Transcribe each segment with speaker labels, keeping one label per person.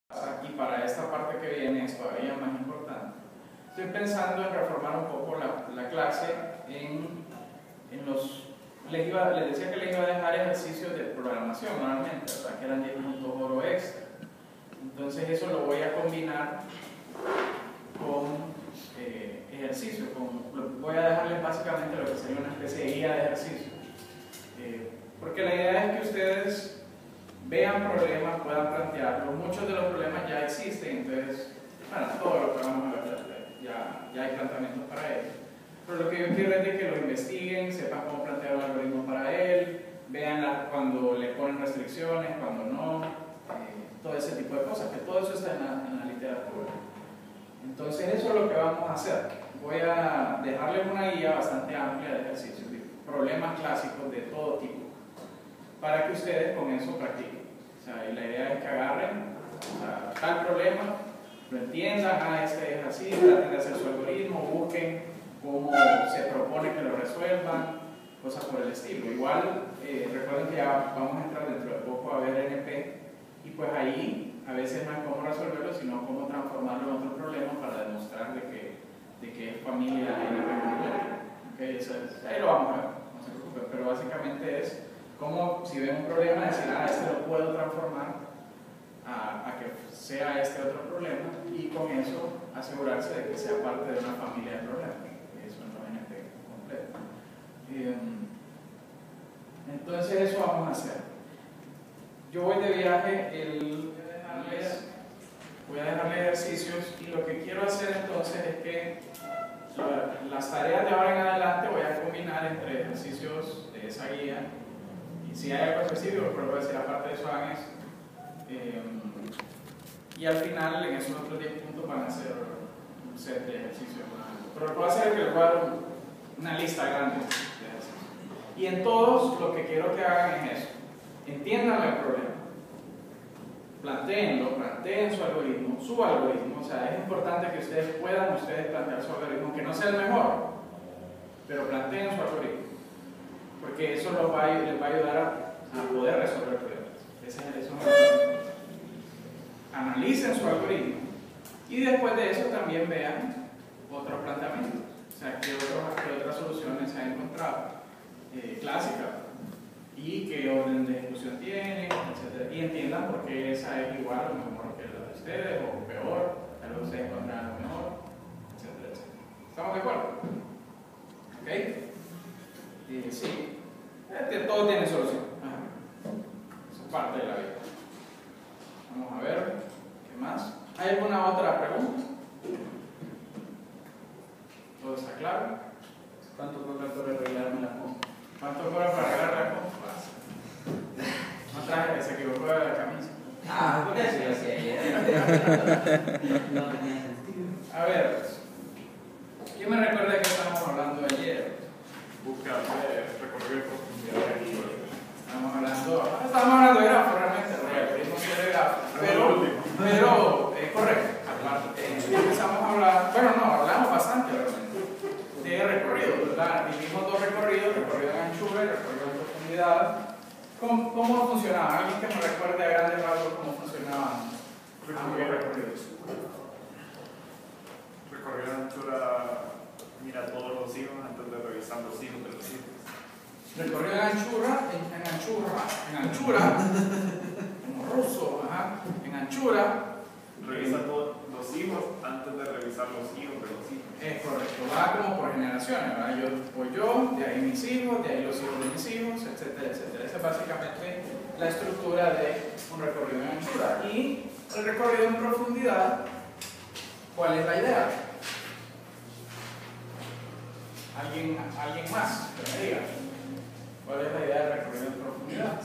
Speaker 1: Y para esta parte que viene es todavía más importante. Estoy pensando en reformar un poco la clase en los... Les decía que les iba a dejar ejercicios de programación normalmente, ¿verdad? Que eran 10 puntos oro extra. Entonces eso lo voy a combinar con ejercicios. Voy a dejarles básicamente lo que sería una especie de guía de ejercicios. Porque la idea es que ustedes vean problemas, puedan plantearlos. Muchos de los problemas ya existen, entonces, bueno, todo lo que vamos a ver ya hay planteamientos para ellos. Pero lo que yo quiero es de que lo investiguen, sepan cómo plantear un algoritmo para él, vean cuando le ponen restricciones, cuando no, todo ese tipo de cosas, que todo eso está en la literatura. Entonces eso es lo que vamos a hacer. Voy a dejarles una guía bastante amplia de ejercicios, de problemas clásicos de todo tipo, para que ustedes con eso practiquen. O sea, y la idea es que agarren tal problema, lo entiendan, este es así, traten de hacer su algoritmo, busquen cómo se propone que lo resuelvan, cosas por el estilo. Igual, recuerden que ya vamos a entrar dentro de poco a ver NP, y pues ahí a veces no es cómo resolverlo, sino cómo transformarlo en otro problema para demostrar de que es familia NP completa. ¿Okay? Ahí lo vamos a ver, no se preocupen, pero básicamente es como si ven un problema, decir, este lo puedo transformar a que sea este otro problema, y con eso asegurarse de que sea parte de una familia de problemas. Eso no es NP completo. Entonces eso vamos a hacer. Yo voy de viaje, voy a dejarles ejercicios, y lo que quiero hacer entonces es que las tareas de ahora en adelante voy a combinar entre ejercicios de esa guía. Y si hay algo específico, pero voy a decir aparte de eso hagan eso. Y al final, en esos otros 10 puntos van a ser un set de ejercicios. Pero lo que voy a hacer es que les voy a dar una lista grande de ejercicios. Y en todos lo que quiero que hagan es eso. Entiendan el problema. Plantéenlo, planteen su algoritmo. O sea, es importante que ustedes puedan plantear su algoritmo, que no sea el mejor, pero planteen su algoritmo. Porque eso les va a ayudar a poder resolver problemas. Eso es lo que analicen su algoritmo, y después de eso también vean otros planteamientos, o sea, qué otras soluciones se han encontrado clásicas, y qué orden de ejecución tienen, etc. Y entiendan por qué esa es igual o mejor que la de ustedes, o peor, tal vez ustedes encuentran algo mejor, etc. ¿Estamos de acuerdo? ¿Ok? Sí. Todo tiene solución. Eso es parte de la vida. Vamos a ver, ¿qué más? ¿Hay alguna otra pregunta? ¿Todo está claro? ¿Cuánto cobra por arreglarme la compu? ¿Cuánto cobra para arreglar la compu? No traje que se equivocó de la camisa.
Speaker 2: Por eso yo sé.
Speaker 1: A ver, ¿quién me recuerda que estábamos hablando ayer?
Speaker 3: Busca recorrido de profundidad.
Speaker 1: Estábamos hablando de grafo realmente, de grafo, pero correcto. Empezamos a hablar, hablamos bastante realmente de recorrido, ¿verdad? Vivimos dos recorridos, recorrido en anchura y recorrido en profundidad. ¿Cómo funcionaba? ¿Alguien que me recuerde a grandes rasgos cómo funcionaban ambos recorridos?
Speaker 3: Recorrido en anchura, mira todos los hijos antes de revisar los hijos de los hijos.
Speaker 1: Recorrido en anchura, como ruso, en anchura.
Speaker 3: Revisa todos los hijos antes de revisar los hijos de los hijos.
Speaker 1: Es correcto, va como por generaciones, ¿verdad? Yo, de ahí mis hijos, de ahí los hijos de mis hijos, etcétera, etcétera. Esa es básicamente la estructura de un recorrido en anchura. Y el recorrido en profundidad, ¿cuál es la idea? ¿Alguien más que me diga? ¿Cuál es la idea del recorrido en profundidad?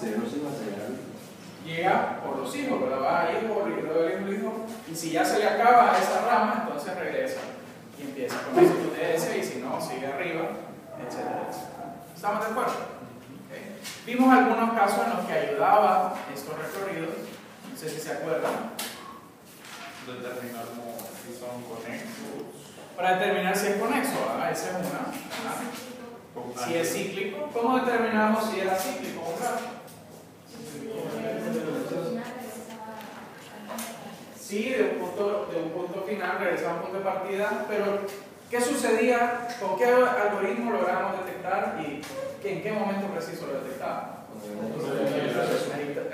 Speaker 1: Llega por los hijos, ¿verdad? Va hijo, y luego el hijo, y si ya se le acaba esa rama, entonces regresa y empieza con el ciclo de ese, y si no, sigue arriba, etcétera, etcétera. ¿Estamos de acuerdo? ¿Okay? Vimos algunos casos en los que ayudaba estos recorridos, no sé si se acuerdan.
Speaker 3: Determinar si son conexos.
Speaker 1: Para determinar si es conexo, esa es una. Si es cíclico, ¿cómo determinamos si era cíclico o grafo? sí, de un punto final, regresaba a un punto de partida, pero ¿qué sucedía? ¿Con qué algoritmo logramos detectar y en qué momento preciso lo detectábamos?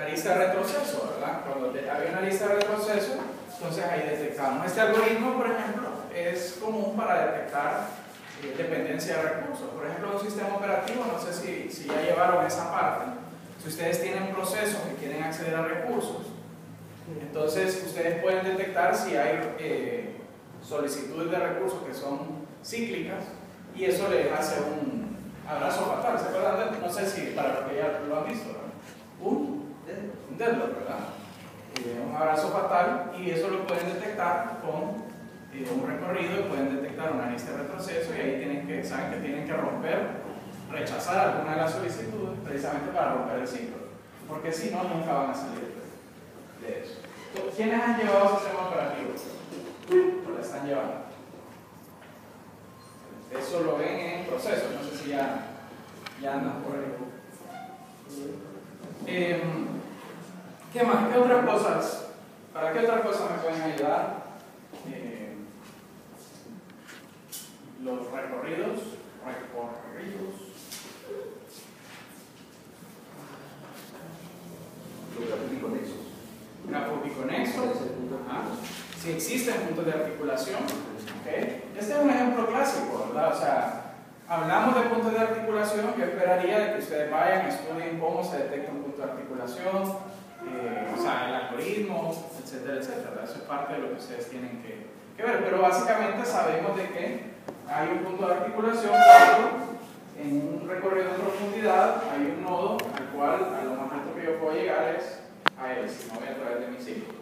Speaker 1: Arista de retroceso, ¿verdad? Cuando había una lista de retroceso, entonces ahí detectamos. Este algoritmo, por ejemplo, es común para detectar dependencia de recursos. Por ejemplo, un sistema operativo, no sé si ya llevaron esa parte. Si ustedes tienen procesos que quieren acceder a recursos, entonces ustedes pueden detectar si hay solicitudes de recursos que son cíclicas y eso les hace un abrazo fatal. ¿Se acuerdan? No sé si para los que ya lo han visto, ¿verdad? Un deadlock, ¿verdad? Un abrazo fatal, y eso lo pueden detectar con un recorrido, y pueden detectar una lista de retroceso, y ahí saben que tienen que rechazar alguna de las solicitudes precisamente para romper el ciclo, porque si no, nunca van a salir de eso. ¿Quiénes han llevado sistemas operativos? ¿O lo están llevando? Eso lo ven en proceso, no sé si ya andan por ahí. ¿Qué más? ¿Qué otras cosas? ¿Para qué otras cosas me pueden ayudar? Los recorridos.
Speaker 2: Los grafos biconexos.
Speaker 1: Grafos biconexos. Si existen puntos de articulación. ¿Okay? Este es un ejemplo clásico, ¿verdad? O sea, hablamos de puntos de articulación. Yo esperaría de que ustedes vayan y estudien cómo se detecta un punto de articulación, o sea, el algoritmo, etcétera, etcétera. Eso es parte de lo que ustedes tienen que ver. Pero básicamente sabemos de que hay un punto de articulación cuando en un recorrido en profundidad hay un nodo al cual a lo más alto que yo puedo llegar es a él, si no voy a través de mi ciclo.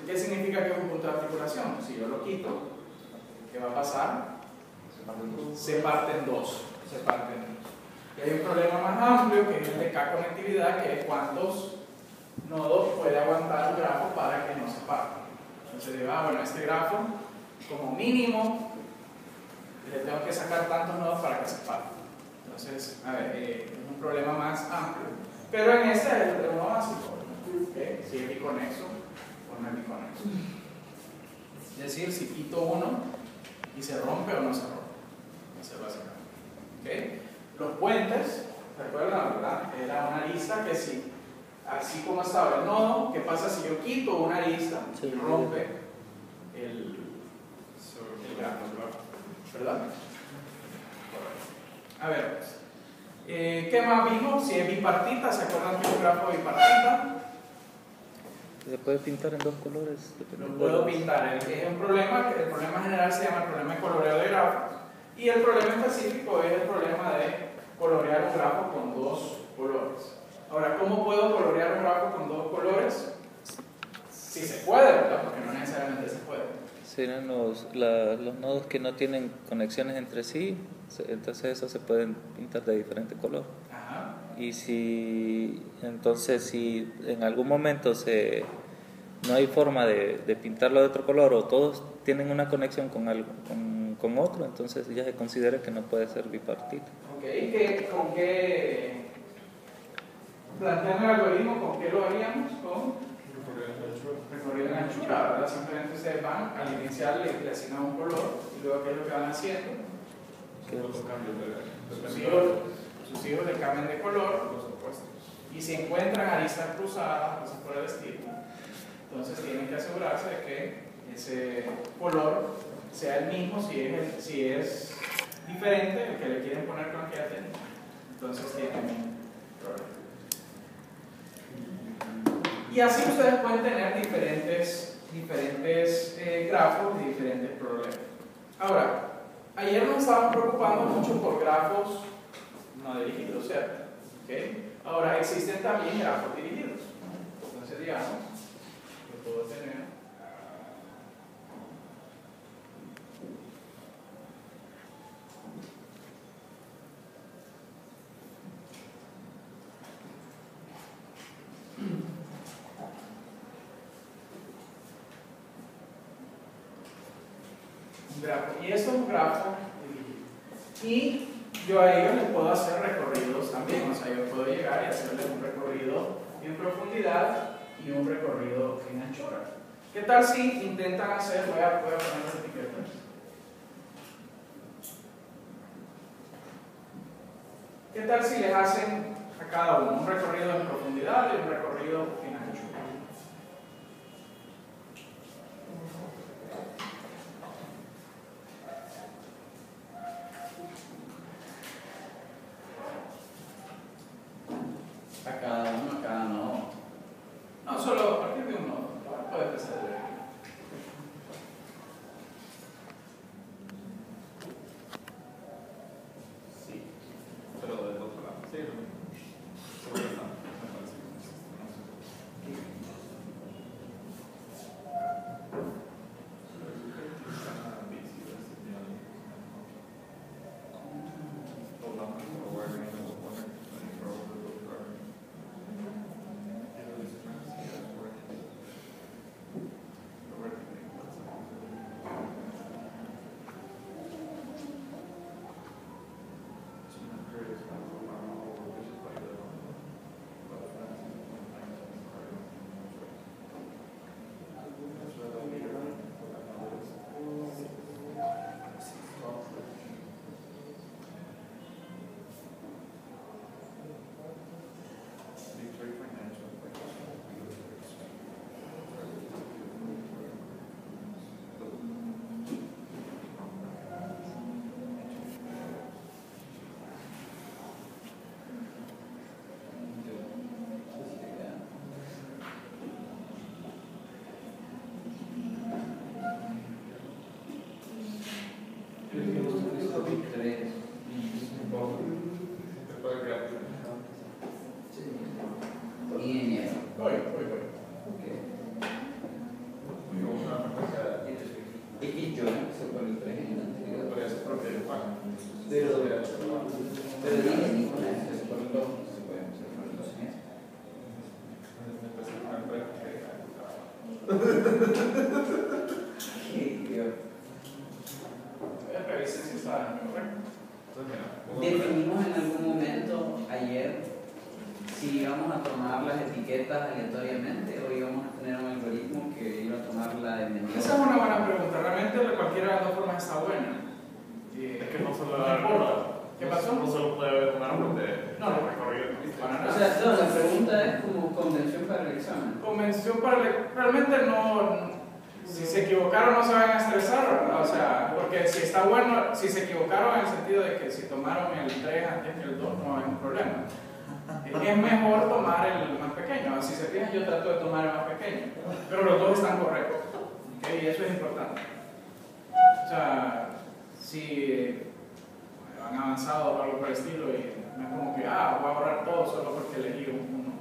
Speaker 1: ¿Qué significa que es un punto de articulación? Si yo lo quito, ¿qué va a pasar? Se parte en dos. Y hay un problema más amplio que es el de K-conectividad, que es cuántos nodos puede aguantar un grafo para que no se parta. Entonces digo, bueno, este grafo, como mínimo, le tengo que sacar tantos nodos para que se parte. Entonces, a ver, es un problema más amplio. Pero en este es el uno básico, ¿okay? Si es biconexo o no es biconexo. Es decir, si quito uno y se rompe o no se rompe. Eso es básicamente. ¿Okay? Los puentes, ¿recuerdan, verdad? Era una lista que si, así como estaba el nodo, ¿qué pasa si yo quito una lista y rompe el grafo? ¿Verdad? A ver, ¿qué más vimos? Si es bipartita, ¿se acuerdan que es un grafo bipartita?
Speaker 4: Se puede pintar en dos colores.
Speaker 1: Lo puedo pintar. El problema general se llama el problema de coloreo de grafos, y el problema específico es el problema de colorear un grafo con dos colores. Ahora, ¿cómo puedo colorear un grafo con dos colores? Si se puede, ¿verdad? Porque no necesariamente se puede.
Speaker 4: Serían los nodos que no tienen conexiones entre sí, entonces esos se pueden pintar de diferente color.
Speaker 1: Ajá.
Speaker 4: Y si en algún momento no hay forma de pintarlo de otro color, o todos tienen una conexión con otro, entonces ya se considera que no puede ser bipartito.
Speaker 1: Ok, ¿con qué plantean el algoritmo? ¿Con qué lo haríamos? Con recorrido en anchura, ¿verdad? Simplemente ustedes van al inicial, le asignan un color, y luego ¿qué es lo que van haciendo? Sus hijos le cambian de color, los opuestos. Y si encuentran aristas cruzadas, cosas por el estilo, entonces tienen que asegurarse de que ese color sea el mismo. Si es diferente, el que le quieren poner blanqueate, entonces tienen un problema. Y así ustedes pueden tener diferentes grafos y diferentes problemas. Ahora, ayer nos estábamos preocupando mucho por grafos no dirigidos, ¿cierto? ¿Okay? Ahora, existen también grafos dirigidos. Entonces, digamos, yo puedo tener un grafo, y esto es un grafo dirigido. Y yo a ellos les puedo hacer recorridos también, o sea, yo puedo llegar y hacerles un recorrido en profundidad y un recorrido en anchura. ¿Qué tal si intentan hacer, voy a poner las etiquetas? ¿Qué tal si les hacen a cada uno un recorrido en profundidad y un recorrido en ancho?
Speaker 2: A cada uno, a cada nodo.
Speaker 1: No, solo a partir de un nodo. Puede empezar de aquí.
Speaker 3: Sí, pero del otro lado. Sí, lo mismo. Seguro está. Me parece que no sé. Revisen si está correcto.
Speaker 2: Definimos en algún momento ayer si íbamos a tomar las etiquetas aleatoriamente o íbamos a tener un algoritmo que iba a tomar la de menor.
Speaker 1: Esa es una buena pregunta. Realmente cualquiera de las dos formas está buena.
Speaker 3: Es que no solo
Speaker 1: No importa. ¿Qué pasó?
Speaker 3: No solo puede haber un árbol de
Speaker 1: No, no.
Speaker 3: recorrido.
Speaker 1: Para nada.
Speaker 2: O sea, no, la pregunta es como convención para el examen.
Speaker 1: Convención para realmente no. Si se equivocaron no se van a estresar, ¿verdad? O sea, porque si está bueno, si se equivocaron en el sentido de que si tomaron el 3 antes que el 2 no hay un problema. Es mejor tomar el más pequeño. Si se fijan, yo trato de tomar el más pequeño, pero los dos están correctos, ¿okay? Y eso es importante. O sea, si han avanzado o algo por el estilo y no es como que voy a borrar todo solo porque elegí uno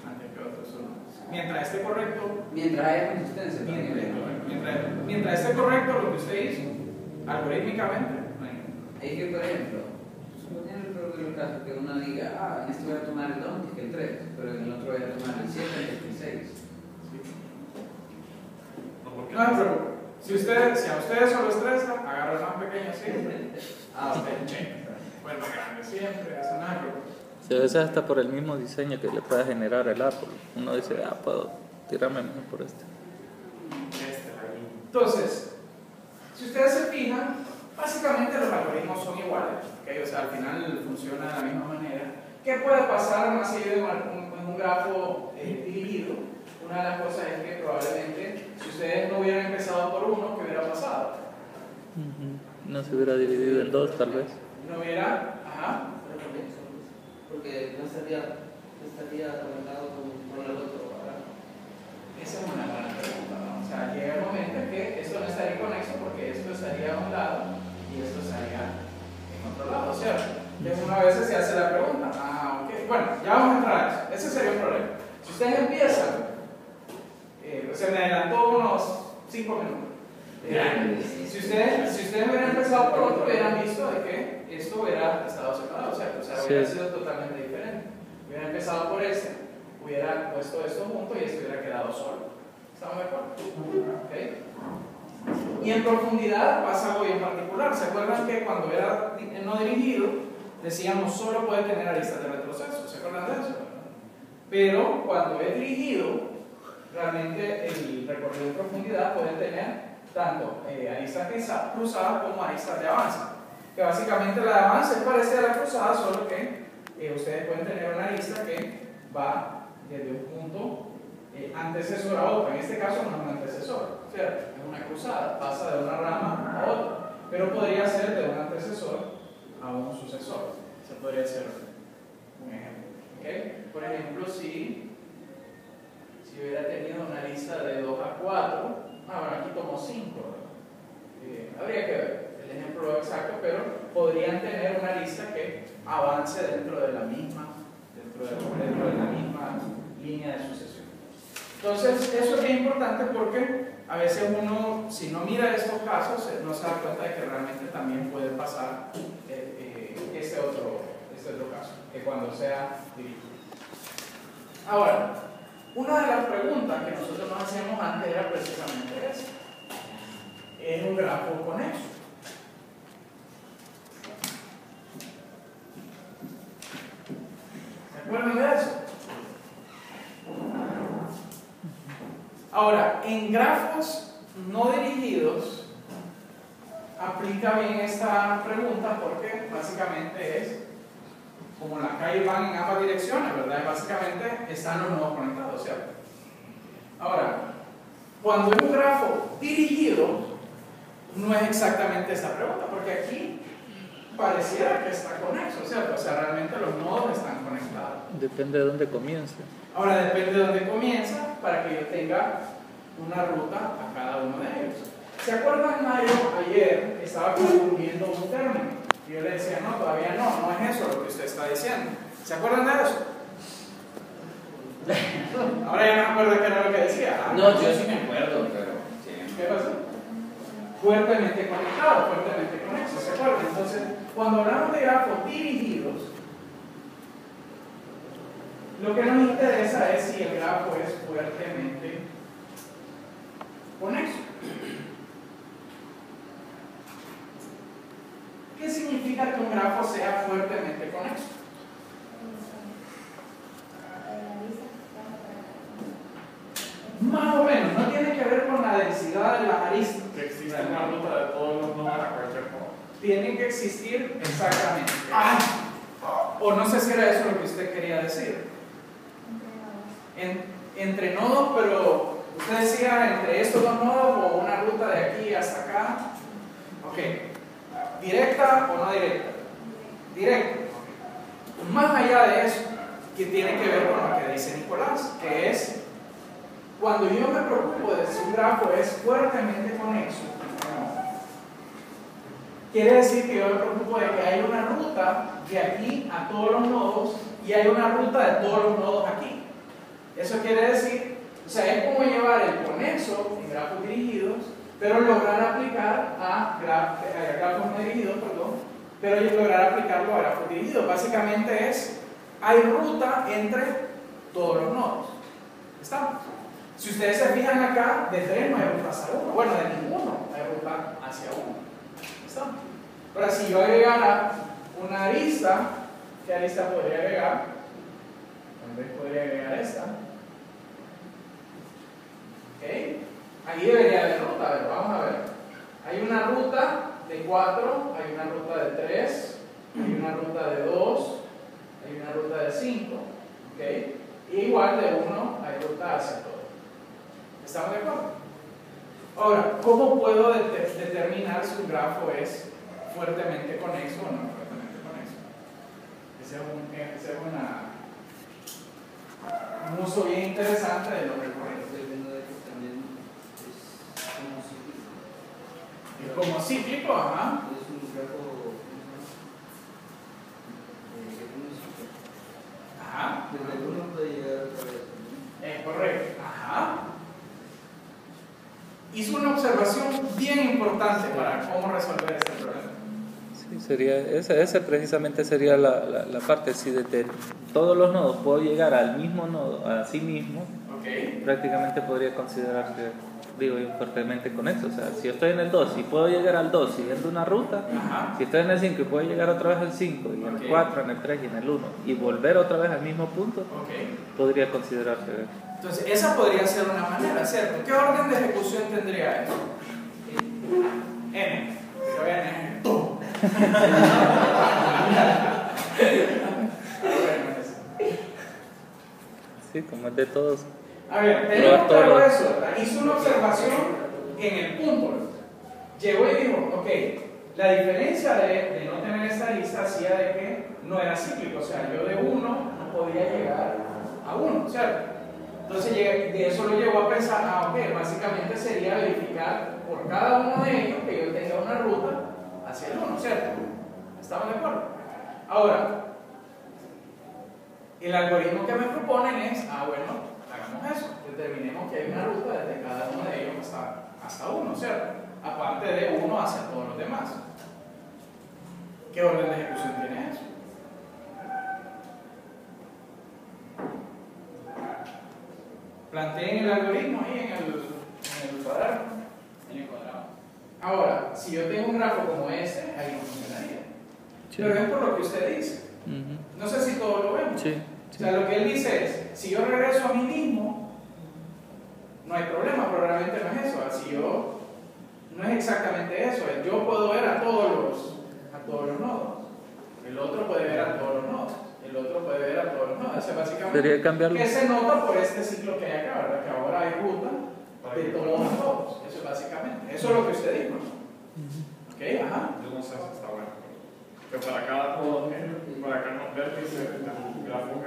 Speaker 1: antes que otro. Mientras esté correcto,
Speaker 2: mientras haya consistencia.
Speaker 1: mientras esté correcto lo que usted hizo, algorítmicamente,
Speaker 2: es que, por ejemplo, suponiendo el peor de los casos que uno diga, en este voy a tomar el 2 antes que el 3, pero en el otro voy a tomar el 7 antes que el 6.
Speaker 1: No se preocupe. Si a ustedes solo estresa, agarra el más pequeño siempre. Bueno, grande siempre, eso nada.
Speaker 4: Sí, a veces hasta por el mismo diseño que le pueda generar el árbol. Uno dice, puedo tirarme mejor por este.
Speaker 1: Entonces, si ustedes se fijan, básicamente los algoritmos son iguales, ¿okay? O sea, al final funciona de la misma manera. ¿Qué puede pasar más allá de un grafo dividido? Una de las cosas es que probablemente, si ustedes no hubieran empezado por 1, ¿qué hubiera pasado?
Speaker 4: No se hubiera dividido en 2, tal vez.
Speaker 1: No hubiera,
Speaker 5: porque no estaría conectado con el otro, ¿verdad?
Speaker 1: Esa es una buena pregunta, ¿no? O sea, llega el momento en que esto no estaría conexo porque esto estaría a un lado y esto estaría en otro lado, ¿cierto? Entonces uno a veces se hace la pregunta, ok, bueno, ya vamos a entrar a eso, ese sería un problema. Si ustedes empiezan, se me adelantó unos 5 minutos. Si ustedes hubieran empezado por otro, hubieran visto de que esto hubiera estado separado, ¿cierto? O sea, hubiera sido totalmente diferente. Hubiera empezado por este, hubiera puesto esto junto y este hubiera quedado solo. ¿Estamos de acuerdo? ¿Okay? Y en profundidad pasa algo bien particular. ¿Se acuerdan que cuando era no dirigido, decíamos solo puede tener aristas de retroceso? ¿Se acuerdan de eso? Pero cuando es dirigido, realmente el recorrido en profundidad puede tener tanto aristas cruzadas como aristas de avance. Que básicamente la de avance es parecida a la cruzada, solo que ustedes pueden tener una arista que va desde un punto antecesor a otro. En este caso no es un antecesor, ¿cierto? Es una cruzada, pasa de una rama a otra, pero podría ser de un antecesor a un sucesor. Se podría ser un ejemplo. ¿Okay? Por ejemplo, si hubiera tenido una lista de 2 a 4, bueno, aquí tomo 5, habría que ver el ejemplo exacto, pero podrían tener una lista que avance dentro de la misma línea de sucesión. Entonces, eso es bien importante porque a veces uno, si no mira estos casos, no se da cuenta de que realmente también puede pasar este otro caso, que cuando sea dirigido. Ahora, una de las preguntas que nosotros nos hacíamos antes era precisamente esa. ¿Es un grafo conexo? ¿Se acuerdan de eso? Ahora, en grafos no dirigidos aplica bien esta pregunta porque básicamente es como las calles van en ambas direcciones, ¿verdad? Básicamente están los nodos conectados, ¿cierto? Ahora, cuando es un grafo dirigido, no es exactamente esta pregunta, porque aquí pareciera que está conexo, ¿cierto? O sea, realmente los nodos están conectados.
Speaker 4: Depende de dónde comience.
Speaker 1: Ahora, depende de dónde comienza para que yo tenga una ruta a cada uno de ellos. ¿Se acuerdan, Mario? Ayer estaba confundiendo un término. Y yo le decía, no, todavía no es eso lo que usted está diciendo. ¿Se acuerdan de eso? Ahora ya no me acuerdo qué era lo que decía.
Speaker 2: No, yo sí me acuerdo, pero... Sí.
Speaker 1: ¿Qué pasó? Fuertemente conectado, fuertemente conexo, ¿se acuerdan? Entonces, cuando hablamos de grafos dirigidos, lo que nos interesa es si el grafo es fuertemente conexo. ¿Qué significa que un grafo sea fuertemente conexo? Más o menos, no tiene que ver con la densidad de las aristas.
Speaker 3: Que existe una ruta de todos los nodos a cualquier modo.
Speaker 1: Tienen que existir exactamente. O no sé si era eso lo que usted quería decir. Entre nodos, pero usted decía entre estos dos nodos o una ruta de aquí hasta acá. Ok. ¿Directa o no directa? Directa. Más allá de eso, que tiene que ver con lo que dice Nicolás, que es cuando yo me preocupo de si un grafo es fuertemente conexo, quiere decir que yo me preocupo de que hay una ruta de aquí a todos los nodos y hay una ruta de todos los nodos aquí. Eso quiere decir, o sea, es como llevar el conexo en grafos dirigidos, pero lograr aplicar a grafos no dirigidos, pero lograr aplicarlo a grafos dirigidos. Básicamente es, hay ruta entre todos los nodos. ¿Estamos? Si ustedes se fijan acá, de 3 no hay ruta hacia 1. Bueno, de ninguno hay ruta hacia 1. ¿Estamos? Ahora, si yo agregara una arista, ¿qué arista podría agregar? Tal vez podría agregar esta. ¿Ok? Ahí debería haber ruta. A ver, vamos a ver. Hay una ruta de 4, hay una ruta de 3, hay una ruta de 2, hay una ruta de 5. ¿Ok? Y igual de 1 hay ruta hacia todo. ¿Estamos de acuerdo? Ahora, ¿cómo puedo determinar si un grafo es fuertemente conexo o no fuertemente conexo? Ese es un uso bien interesante de los recurrentes.
Speaker 5: Dependiendo de que también es como cíclico.
Speaker 1: Es como cíclico, ajá.
Speaker 5: Es un grafo segundo ciclo.
Speaker 1: Ajá.
Speaker 5: Desde el 1 puede llegar a otra vez.
Speaker 1: Es correcto. Ajá. Hizo una observación bien importante para cómo resolver este problema.
Speaker 4: Sí, sería, esa precisamente sería la parte. Si desde todos los nodos puedo llegar al mismo nodo, a sí mismo,
Speaker 1: Ok.
Speaker 4: prácticamente podría considerarse digo yo, fuertemente conexo. O sea, si yo estoy en el 2 y puedo llegar al 2 siguiendo una ruta,
Speaker 1: Ajá.
Speaker 4: si estoy en el 5 y puedo llegar otra vez al 5, y en
Speaker 1: Ok.
Speaker 4: el 4, en el 3 y en el 1, y volver otra vez al mismo punto,
Speaker 1: Ok.
Speaker 4: podría considerarse.
Speaker 1: Entonces, esa podría ser una manera, ¿cierto? ¿Qué orden de ejecución tendría eso? N. Pero N. ¡Tum!
Speaker 4: Sí, como es de todos.
Speaker 1: A ver,
Speaker 4: Probar
Speaker 1: tenemos
Speaker 4: todo
Speaker 1: claro
Speaker 4: lo-
Speaker 1: eso, ¿verdad? Hizo una observación en el punto. Llegó y dijo, ok, la diferencia de no tener esta lista hacía de que no era cíclico, o sea, yo de 1 no podía llegar a 1, ¿cierto? Entonces de eso lo llevó a pensar, ok, básicamente sería verificar por cada uno de ellos que yo tenga una ruta hacia el 1, ¿cierto? ¿Estamos de acuerdo? Ahora, el algoritmo que me proponen es, bueno, hagamos eso, determinemos que hay una ruta desde cada uno de ellos hasta 1, ¿cierto? Aparte de 1 hacia todos los demás. ¿Qué orden de ejecución tiene eso? Planteen el algoritmo ahí en el cuadrado. En el cuadrado. Ahora, si yo tengo un grafo como este, ahí no funcionaría.
Speaker 4: Sí.
Speaker 1: Pero es por lo que usted dice.
Speaker 4: Ujú.
Speaker 1: No sé si todos lo vemos.
Speaker 4: Sí,
Speaker 1: O sea, lo que él dice es, si yo regreso a mí mismo, no hay problema, pero realmente no es eso. Así yo, no es exactamente eso. Yo puedo ver a todos los nodos. El otro puede ver a todos los nodos. El otro puede ver a todos los nodos. O sea, básicamente,
Speaker 4: Sería cambiarlo.
Speaker 1: ¿qué se nota por este ciclo que hay acá, verdad? Que ahora hay ruta de todos. Eso es básicamente. Eso es lo que usted dijo, ¿no? Ok, ajá.
Speaker 3: Yo no sé si está bueno. Que para cada vértice del grafo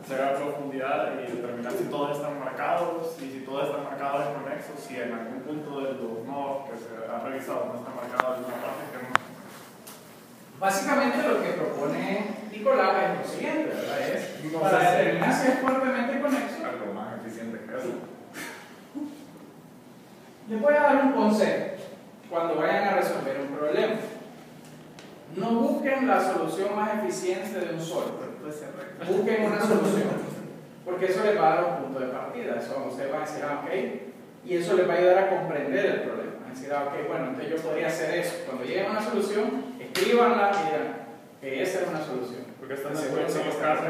Speaker 3: se haga profundidad y determinar si todos están marcados, y si todos están marcados en conexos, si en algún punto de los nodos que se ha revisado no está marcado en una parte que no.
Speaker 1: Básicamente lo que propone Nicolás es lo siguiente, ¿verdad? Es
Speaker 3: No
Speaker 1: para
Speaker 3: sé si-
Speaker 1: determinar si es fuertemente conexo.
Speaker 3: Algo más eficiente que eso.
Speaker 1: Les voy a dar un consejo cuando vayan a resolver un problema. No busquen la solución más eficiente de un solo. Busquen una solución. Porque eso les va a dar un punto de partida. Eso ustedes van a decir, ok. Y eso les va a ayudar a comprender el problema. Van a decir, ok, bueno, entonces yo podría hacer eso. Cuando lleguen a una solución, escríbanla y digan que esa es una solución.
Speaker 3: Porque están
Speaker 1: Seguro
Speaker 3: en
Speaker 1: que
Speaker 3: los
Speaker 1: está.
Speaker 3: casos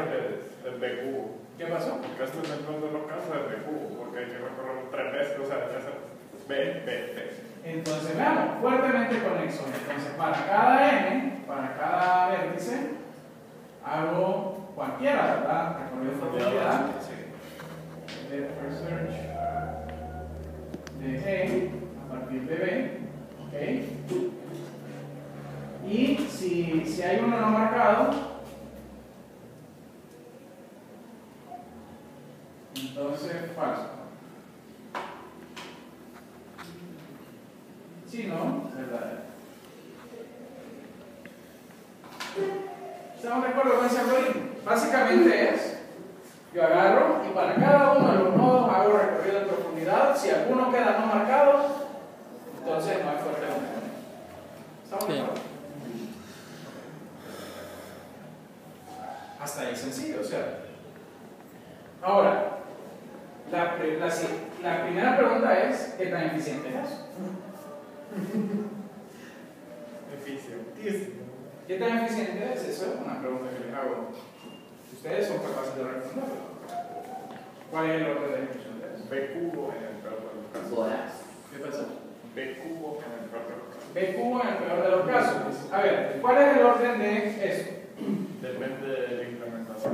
Speaker 3: del B cubo.
Speaker 1: ¿Qué pasó?
Speaker 3: Porque esto es dentro de los casos del B cubo, porque hay que recorrerlo 3 veces, o sea, hay que hacer B, B, B.
Speaker 1: Entonces, veamos, fuertemente conexo. Entonces, para cada n, para cada vértice, hago cualquiera, ¿verdad? Recorrido de profundidad. Depth first search de E a partir de B. ¿Ok? Y si hay uno no marcado, entonces falso. Si no, verdadero. ¿Estamos de acuerdo con ese algoritmo? Básicamente es, yo agarro y para cada uno de los nodos hago recorrido de profundidad. Si alguno queda no marcado, entonces no hay fuertemente conexo. ¿Estamos de
Speaker 4: Sí.
Speaker 1: acuerdo? Hasta ahí sencillo, ¿cierto? Ahora, la primera pregunta es, ¿qué tan eficiente es eso?
Speaker 3: Eficientísimo.
Speaker 1: ¿Qué tan eficiente es eso? Es una pregunta que les hago. Ustedes son capaces de responderlo. ¿Cuál es el orden de ejecución de eso?
Speaker 3: B cubo en el peor de los casos.
Speaker 2: Horas.
Speaker 1: ¿Qué pasó?
Speaker 3: B cubo en el peor de los casos.
Speaker 1: B cubo en el peor de los casos. A ver, ¿cuál es el orden de eso?
Speaker 3: Depende de la implementación.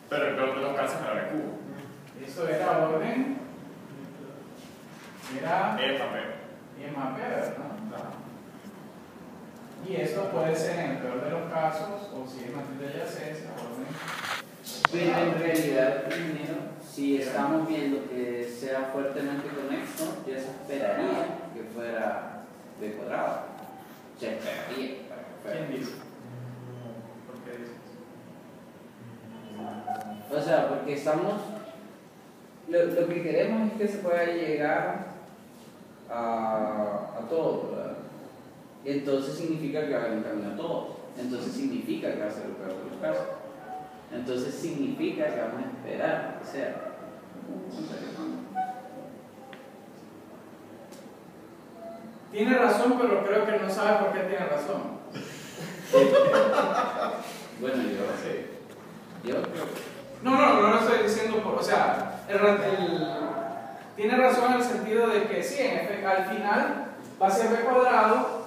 Speaker 3: Pero el peor de los casos era B cubo.
Speaker 1: Eso era orden. Era
Speaker 3: E más B.
Speaker 1: y más B, ¿verdad?
Speaker 3: Ajá.
Speaker 1: Y esto puede ser en el peor de los casos, o si es matriz de adyacencia, orden.
Speaker 2: Pero en realidad, primero, si estamos viendo que sea fuertemente conexo, ya se esperaría que fuera B cuadrado. Se esperaría para que fuera.
Speaker 1: ¿Quién dice? ¿Por qué dices?
Speaker 2: O sea, porque estamos. Lo que queremos es que se pueda llegar a todo, ¿verdad? Entonces significa que va a haber un camino a todos. Entonces significa que va a ser el peor de los casos. Entonces significa que vamos a esperar que sea.
Speaker 1: Tiene razón, pero creo que no sabe por qué tiene razón.
Speaker 2: Bueno,
Speaker 1: Sí.
Speaker 2: yo creo.
Speaker 1: No lo estoy diciendo por, o sea, tiene razón en el sentido de que sí, en efecto, al final va a ser b cuadrado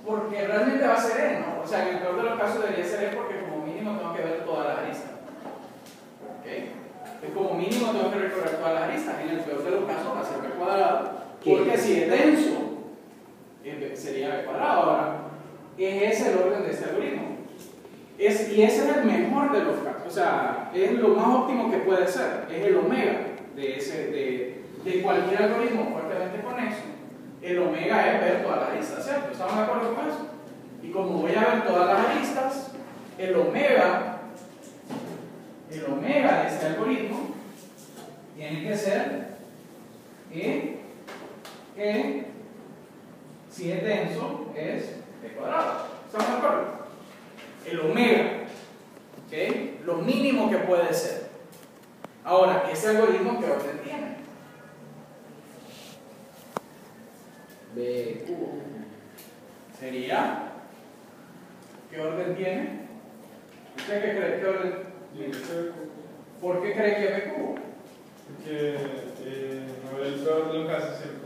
Speaker 1: porque realmente va a ser e, ¿no? O sea, en el peor de los casos debería ser e porque como mínimo tengo que ver todas las aristas. ¿Ok? Y como mínimo tengo que recorrer todas las aristas. En el peor de los casos va a ser b cuadrado porque si es denso sería b cuadrado. Ahora, ese es el orden de este algoritmo. Y ese es el mejor de los casos, o sea, es lo más óptimo que puede ser, es el omega de cualquier algoritmo fuertemente conexo. El omega es ver todas las aristas, ¿cierto? ¿Estamos de acuerdo con eso? Y como voy a ver todas las aristas, el omega de este algoritmo tiene que ser que si es denso es b cuadrado. ¿Estamos de acuerdo? El omega, ¿ok? Lo mínimo que puede ser. Ahora, ese algoritmo, ¿qué orden tiene?
Speaker 2: B cubo.
Speaker 1: Sería, ¿qué orden tiene? ¿Usted qué cree? ¿Qué orden? ¿Por qué cree que es b cubo?
Speaker 6: Porque no el peor de los casos siempre,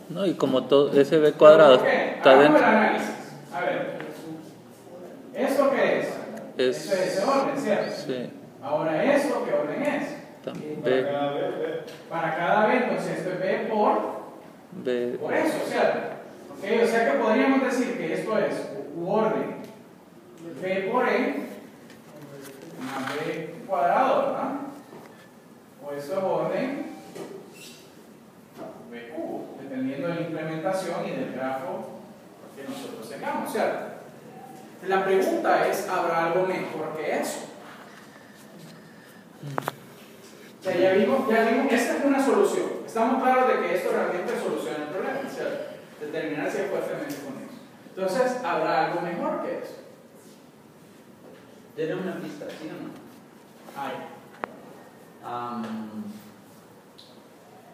Speaker 4: No, y como todo ese b cuadrado
Speaker 1: ¿Por qué?
Speaker 4: está
Speaker 1: Hagamos el
Speaker 4: dentro.
Speaker 1: análisis. A ver, ¿esto qué es?
Speaker 4: Es-
Speaker 1: Eso es ese orden, ¿cierto?
Speaker 4: Sí,
Speaker 1: Ahora, ¿esto qué orden es?
Speaker 4: B,
Speaker 1: Para cada b, entonces esto es b
Speaker 4: B,
Speaker 1: por eso, ¿cierto? ¿Ok? O sea que podríamos decir que esto es u orden b por e más b cuadrado, ¿verdad? O esto es orden b cubo, dependiendo de la implementación y del grafo que nosotros tengamos, ¿cierto? La pregunta es, ¿habrá algo mejor que eso? O sea, ya vimos, esta es una solución. Estamos claros de que esto realmente soluciona el problema, ¿cierto? Determinar si es fuertemente conexo. Entonces, ¿habrá algo mejor que eso?
Speaker 2: ¿Tiene una pista, sí o no?
Speaker 1: Hay.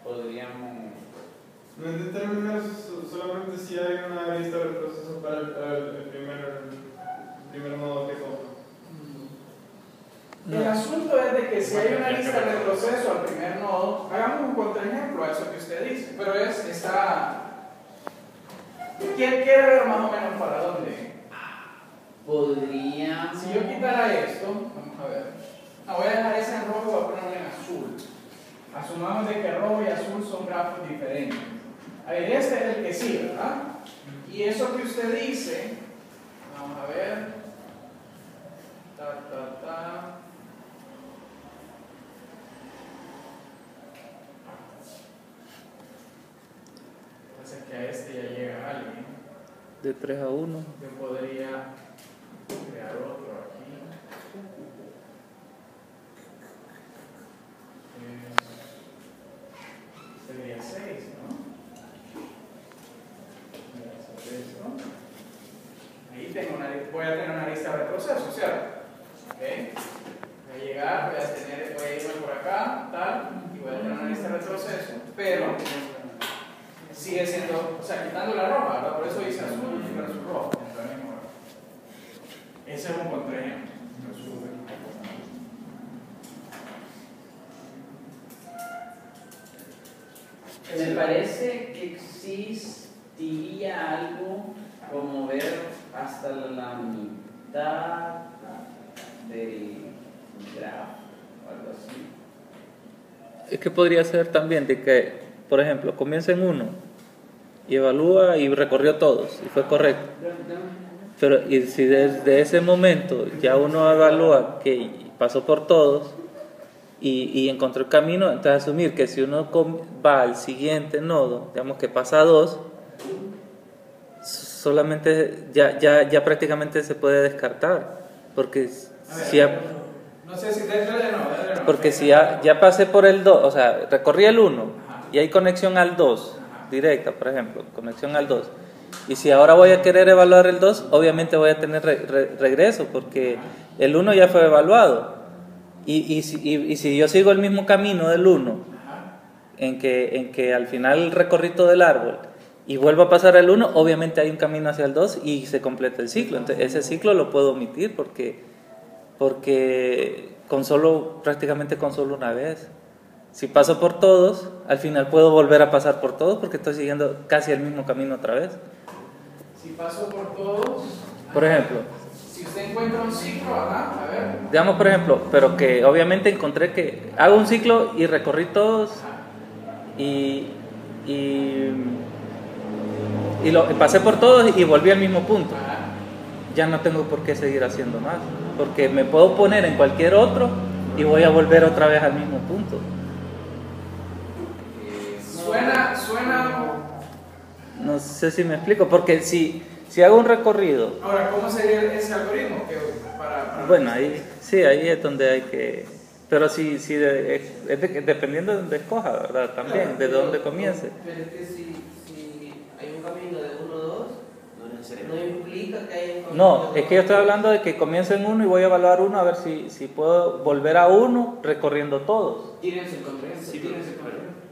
Speaker 2: Podríamos.
Speaker 6: No en términos solamente si hay una lista de procesos para el primer modo que toma.
Speaker 1: El asunto es de que si hay una lista de retroceso al primer nodo, hagamos un contraejemplo a eso que usted dice, pero ¿quién quiere ver más o menos para dónde?
Speaker 2: Podríamos.
Speaker 1: Si yo quitara esto, vamos a ver, voy a dejar ese en rojo y voy a ponerlo en azul. Asumamos de que rojo y azul son grafos diferentes. A ver, este es el que sigue, ¿verdad? Y eso que usted dice, vamos a ver, Entonces que a este ya llega alguien.
Speaker 4: de 3 a 1.
Speaker 1: Yo podría crear otro aquí. Sería 6, ¿no? Ahí voy a tener una lista de retroceso, ¿cierto? ¿Ok? Voy a llegar, voy a irme por acá, tal, y voy a tener una lista de retroceso, pero sigue siendo, o sea, quitando la roja, ¿verdad? Por eso dice azul versus rojo. Ese es un contraejemplo.
Speaker 2: Me parece que existiría algo como ver hasta la mitad del grafo o algo así.
Speaker 4: Es que podría ser también de que, por ejemplo, comienza en 1 y evalúa y recorrió todos y fue correcto. Pero y si desde ese momento ya uno evalúa que pasó por todos y encontró el camino, entonces asumir que si uno va al siguiente nodo, digamos que pasa a 2, solamente ya prácticamente se puede descartar, porque
Speaker 1: no sé si dentro de no.
Speaker 4: Porque si ya pasé por el 2, o sea, recorrí el 1 y hay conexión al 2, directa, por ejemplo, conexión al 2. Y si ahora voy a querer evaluar el 2, obviamente voy a tener regreso, porque el 1 ya fue evaluado. Y si yo sigo el mismo camino del 1, en que al final recorrí todo el árbol y vuelvo a pasar al 1, obviamente hay un camino hacia el 2 y se completa el ciclo. Entonces ese ciclo lo puedo omitir porque prácticamente con solo una vez. Si paso por todos, al final puedo volver a pasar por todos porque estoy siguiendo casi el mismo camino otra vez.
Speaker 1: Si paso por todos,
Speaker 4: Por ejemplo,
Speaker 1: si usted encuentra un ciclo, ajá, a ver.
Speaker 4: digamos por ejemplo, pero que obviamente encontré que hago un ciclo y recorrí todos y pasé por todos y volví al mismo punto.
Speaker 1: Ajá.
Speaker 4: Ya no tengo por qué seguir haciendo más, porque me puedo poner en cualquier otro y voy a volver otra vez al mismo punto.
Speaker 1: Suena.
Speaker 4: No sé si me explico, porque si hago un recorrido,
Speaker 1: Ahora, ¿cómo sería ese algoritmo?
Speaker 4: bueno, ahí es donde hay que, pero dependiendo de donde escoja, ¿verdad? También,
Speaker 5: Claro,
Speaker 4: de dónde comience.
Speaker 5: Pero es que si hay un camino de 1 a 2, no implica que haya un camino.
Speaker 4: No, es que yo estoy hablando de que comienzo en 1 y voy a evaluar 1 a ver si puedo volver a 1 recorriendo todos.
Speaker 5: Tienes el control.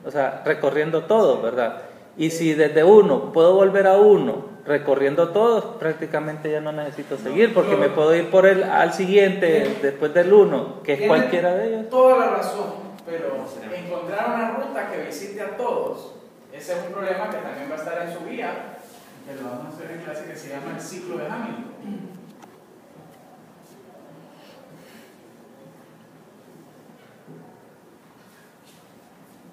Speaker 4: O sea, recorriendo todos, ¿verdad? Y si desde 1 puedo volver a 1 recorriendo todos, prácticamente ya no necesito seguir porque me puedo ir al siguiente después del 1, que es
Speaker 1: Tiene
Speaker 4: cualquiera de ellos.
Speaker 1: toda la razón, pero encontrar una ruta que visite a todos, ese es un problema que también va a estar en su guía, que lo vamos a hacer en clase, que se llama el ciclo de Hamilton.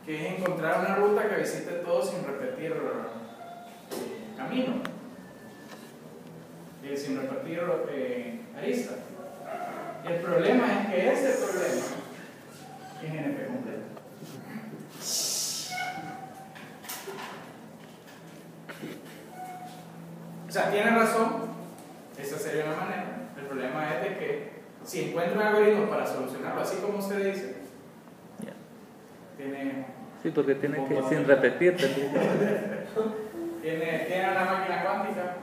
Speaker 1: Que es encontrar una ruta que visite todos sin repetir camino, sin repetir aristas. El problema es que ese problema es NP completo. O sea, tiene razón, esa sería una manera. El problema es de que si encuentra un algoritmo para solucionarlo, así como usted dice, tiene...
Speaker 4: Sí, porque tiene que, sin repetir,
Speaker 1: tiene una máquina cuántica.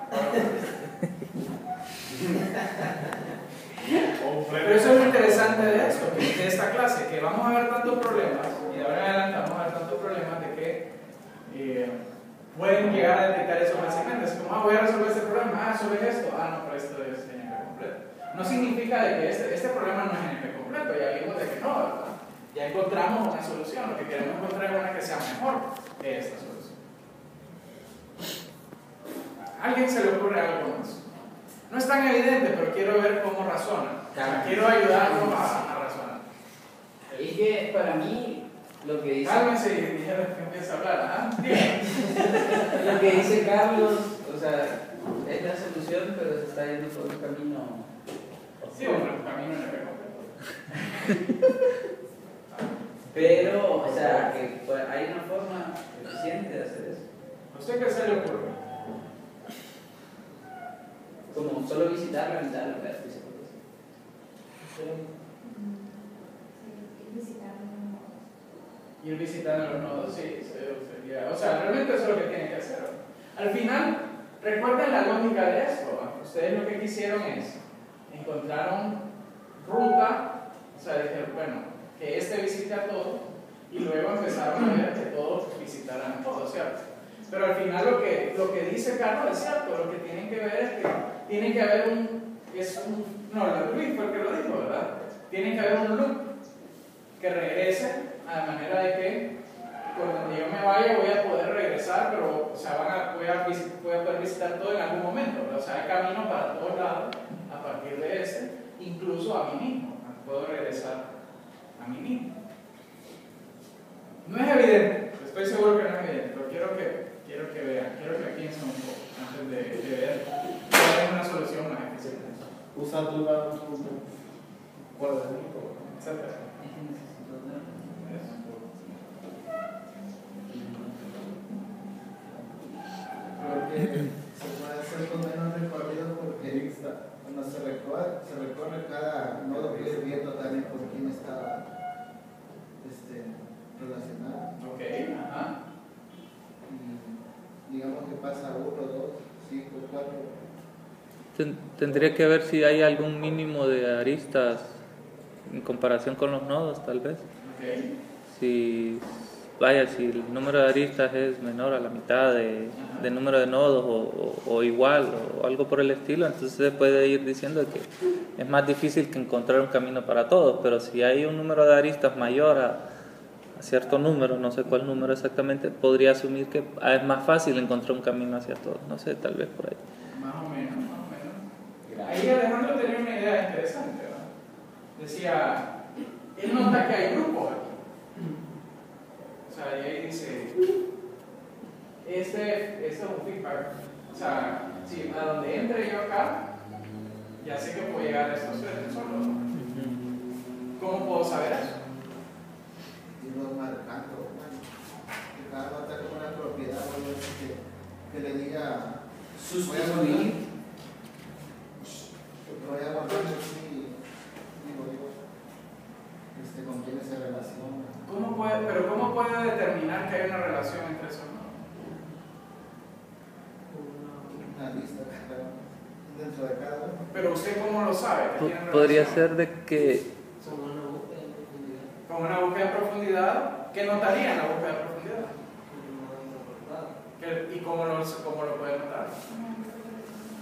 Speaker 1: Pero eso es lo interesante de esto, de esta clase, que vamos a ver tantos problemas, y de ahora en adelante vamos a ver tantos problemas de que pueden llegar a detectar eso fácilmente. Es como, voy a resolver este problema, resolver esto, no, pero esto es NP completo. No significa de que este problema no es NP completo, ya vimos de que no, ¿verdad? Ya encontramos una solución, lo que queremos encontrar es una que sea mejor que esta solución. ¿A alguien se le ocurre algo más? No es tan evidente, pero quiero ver cómo razona. O sea, quiero ayudarlo a razonar.
Speaker 5: Es que para mí, lo que dice.
Speaker 1: Cálmense y dijeron que empieza a hablar,
Speaker 5: Lo que dice Carlos, o sea, es la solución, pero se está yendo por un camino.
Speaker 1: Sí, un camino en el completo.
Speaker 5: Pero, o sea, que pues, hay una forma eficiente de hacer eso.
Speaker 1: ¿A usted qué se le ocurre?
Speaker 5: Como solo visitar la mitad de la vértice.
Speaker 1: Ir visitando los nodos, sí, sería. O sea, realmente eso es lo que tienen que hacer. Al final, recuerden la lógica de esto. Ustedes lo que quisieron es encontraron ruta, o sea, dijeron, bueno, que visite a todos, y luego empezaron a ver que todos visitaran a todos, ¿cierto? Pero al final lo que dice Carlos es cierto, lo que tienen que ver es que tiene que haber Luis fue el que lo dijo, ¿verdad? Tiene que haber un loop que regrese a la manera de que por donde yo me vaya voy a poder regresar, pero o sea, voy a poder visitar todo en algún momento, ¿verdad? O sea, hay camino para todos lados a partir de ese, incluso a mí mismo, puedo regresar a mí mismo. No es evidente, estoy seguro que no es evidente, pero quiero que vean, quiero que piensen un poco antes de ver cuál es una solución más eficiente.
Speaker 6: Usa tu cuadradito,
Speaker 1: Etcétera.
Speaker 7: Creo que se puede hacer con menos recorrido porque cuando se recorre cada nodo que ir viendo también con quién está relacionado.
Speaker 1: Ok, ajá.
Speaker 7: Y digamos que pasa 1, 2, 5, 4.
Speaker 4: Tendría que ver si hay algún mínimo de aristas en comparación con los nodos, tal vez.
Speaker 1: Ok.
Speaker 4: Si, vaya, si el número de aristas es menor a la mitad del número de nodos o igual o algo por el estilo, entonces se puede ir diciendo que es más difícil que encontrar un camino para todos, pero si hay un número de aristas mayor a cierto número, no sé cuál número exactamente, podría asumir que es más fácil encontrar un camino hacia todos, no sé, tal vez por ahí.
Speaker 1: Más o menos, más o menos. Ahí Alejandro tenía una idea interesante, ¿verdad? Decía, él nota que hay grupos aquí. O sea, y ahí dice, este es un feedback. O sea, si a donde entre yo acá, ya sé que puedo llegar a estos tres solo, ¿no? ¿Cómo puedo saber eso?
Speaker 7: Y los marcando, bueno, que cada uno está con una propiedad, o algo así que le diga,
Speaker 2: Sustituir.
Speaker 7: voy a guardar así, digo yo, con quién se relaciona.
Speaker 1: Pero ¿cómo puede determinar que hay una relación entre esos nodos?
Speaker 7: Una lista dentro de cada uno.
Speaker 1: Pero usted ¿cómo lo sabe? Que tienen
Speaker 4: Podría
Speaker 1: relación?
Speaker 4: ser de que
Speaker 5: Como una búsqueda en profundidad.
Speaker 1: Como una búsqueda en profundidad, ¿qué notaría en la búsqueda en profundidad? ¿Y cómo lo puede notar?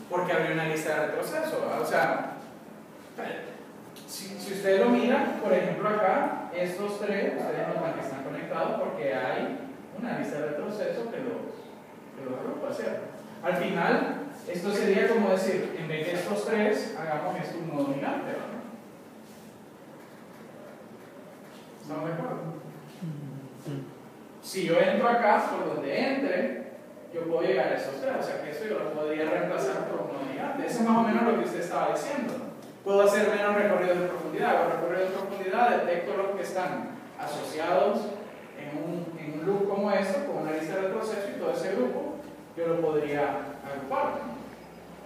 Speaker 1: Porque habría una lista de retroceso. O sea, si usted lo mira, por ejemplo acá, estos tres, ustedes notan que están conectados porque hay una lista de retroceso que los agrupa, ¿cierto? Al final, esto sería como decir, en vez de estos tres, hagamos esto un nodo gigante, ¿verdad? ¿Estamos de acuerdo? Si yo entro acá, por donde entre, yo puedo llegar a esos tres, o sea que esto yo lo podría reemplazar por un nodo gigante. Eso es más o menos lo que usted estaba diciendo. Puedo hacer menos recorridos de profundidad. Con recorridos de profundidad detecto los que están asociados en un loop como esto, con una lista de retroceso, y todo ese grupo yo lo podría agrupar.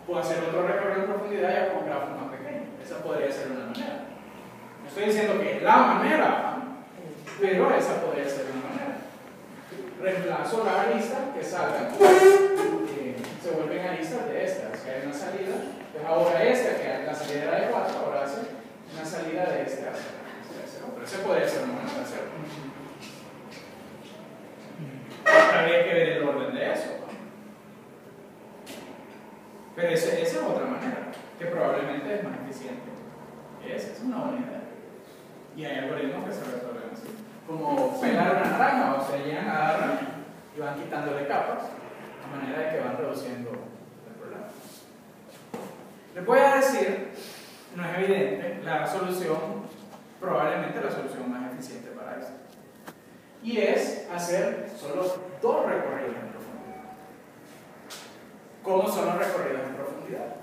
Speaker 1: Puedo hacer otro recorrido de profundidad ya con grafos más pequeños. Esa podría ser una manera. No estoy diciendo que es la manera, pero esa podría ser una manera. Reemplazo la arista que salga, se vuelven aristas de estas, que hay una salida. Entonces ahora esta, que la salida era de 4, ahora hace una salida de este hacia ese otro. Ese podría ser una manera de hacerlo. Habría que ver el orden de eso, ¿no? Pero esa es otra manera, que probablemente es más eficiente. Esa es una buena idea. Y hay algoritmos que se resuelven así. Como pelar una naranja, o sea, llegan a agarrar y van quitándole capas, de manera de que van reduciendo el problema. Les voy a decir, no es evidente, la solución, probablemente la solución más eficiente para esto. Y es hacer solo 2 recorridos en profundidad. ¿Cómo son los recorridos en profundidad?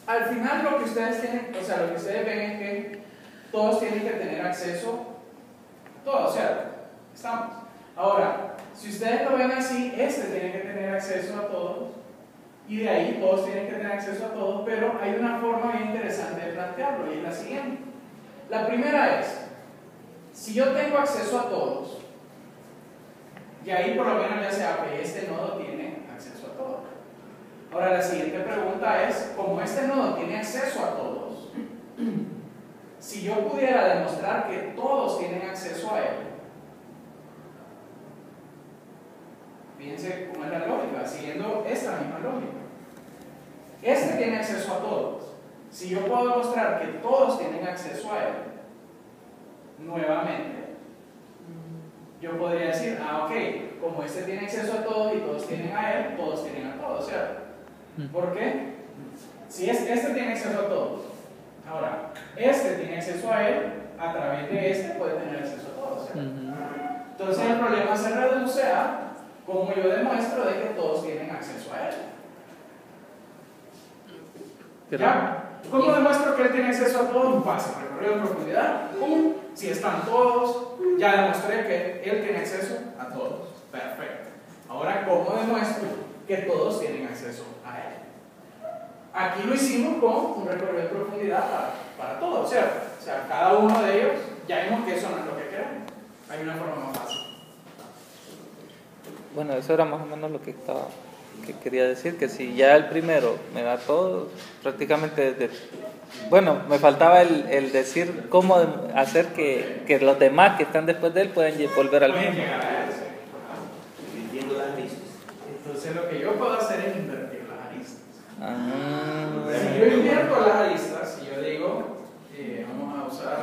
Speaker 1: Al final lo que ustedes tienen, o sea, lo que ustedes ven es que todos tienen que tener acceso a todo, ¿cierto? Estamos. Ahora, si ustedes lo ven así, este tiene que tener acceso a todos, y de ahí todos tienen que tener acceso a todos, pero hay una forma bien interesante de plantearlo, y es la siguiente. La primera es, si yo tengo acceso a todos, y ahí por lo menos ya sea que este nodo tiene acceso a todos. Ahora la siguiente pregunta es, como este nodo tiene acceso a todos, si yo pudiera demostrar que todos tienen acceso a él, fíjense cómo es la lógica, siguiendo esta misma lógica. Este tiene acceso a todos. Si yo puedo demostrar que todos tienen acceso a él, nuevamente, yo podría decir, ok, como este tiene acceso a todos y todos tienen a él, todos tienen a todos, ¿cierto? ¿Por qué? Si este tiene acceso a todos, ahora, este tiene acceso a él, a través de este puede tener acceso a todos, ¿cierto? Entonces el problema se reduce a cómo yo demuestro de que todos tienen acceso a él. ¿Ya? ¿Cómo demuestro que él tiene acceso a todos? Fácil, recorrido en profundidad. Si están todos, ya demostré que él tiene acceso a todos. Perfecto. Ahora, ¿cómo demuestro que todos tienen acceso a él? Aquí lo hicimos con un recorrido de profundidad para todos, ¿cierto? O sea, cada uno de ellos, ya vimos que eso no es lo que queremos. Hay una forma más fácil.
Speaker 4: Bueno, eso era más o menos lo que quería decir, que si ya el primero me da todo, prácticamente bueno, me faltaba el decir cómo hacer que los demás que están después de él puedan volver al mismo.
Speaker 1: Llegar a él, Entonces lo que yo puedo hacer es invertir las aristas. Si yo
Speaker 4: Ah.
Speaker 1: invierto las aristas, si yo digo, vamos a usar,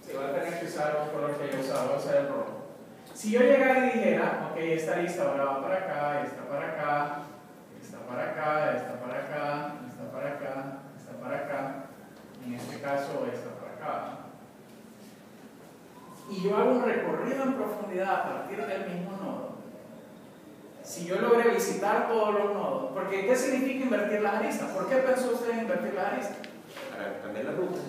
Speaker 1: se va a tener que usar un color que yo usaba, voy a usar el rojo. Si yo llegara y dijera, ok, esta lista ahora va para acá, esta para acá, esta para acá, esta para acá, esta para acá, esta para acá, en este caso esta para acá. Y yo hago un recorrido en profundidad a partir del mismo nodo. Si yo logré visitar todos los nodos, porque ¿qué significa invertir las aristas? ¿Por qué pensó usted en invertir las aristas?
Speaker 2: Para cambiar la ruta.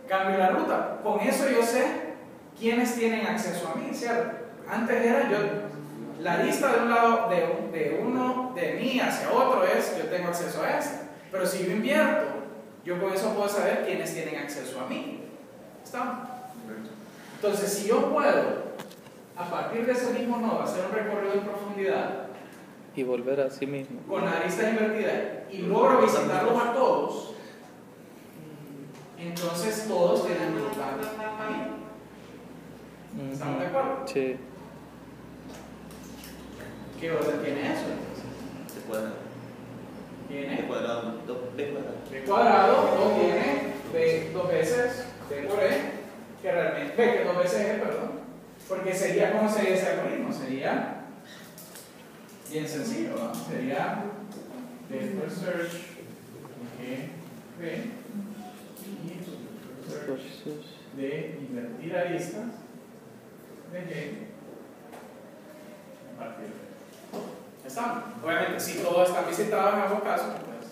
Speaker 1: Cambio la ruta. Con eso yo sé quiénes tienen acceso a mí, ¿cierto? Antes era yo, la lista de un lado, de uno, de mí hacia otro es, yo tengo acceso a este. Pero si yo invierto, yo con eso puedo saber quiénes tienen acceso a mí. ¿Estamos? Entonces, si yo puedo, a partir de ese mismo nodo, hacer un recorrido en profundidad,
Speaker 4: Y volver a sí mismo.
Speaker 1: con la arista invertida, y logro visitarlos a todos, entonces todos tienen ruta ahí. ¿Estamos de acuerdo?
Speaker 4: Sí.
Speaker 1: ¿Qué orden tiene eso entonces?
Speaker 2: Se puede.
Speaker 1: Tiene
Speaker 2: B cuadrado, B cuadrado.
Speaker 1: B cuadrado, o tiene B dos veces, B por E, que realmente, B que dos veces E, perdón. Porque sería, ¿cómo sería ese algoritmo? Sería bien sencillo, ¿no? Sería vector search, G, B, y search de invertir aristas de G a partir de E. ¿Estamos? Obviamente, si todos están visitados en ambos casos, pues.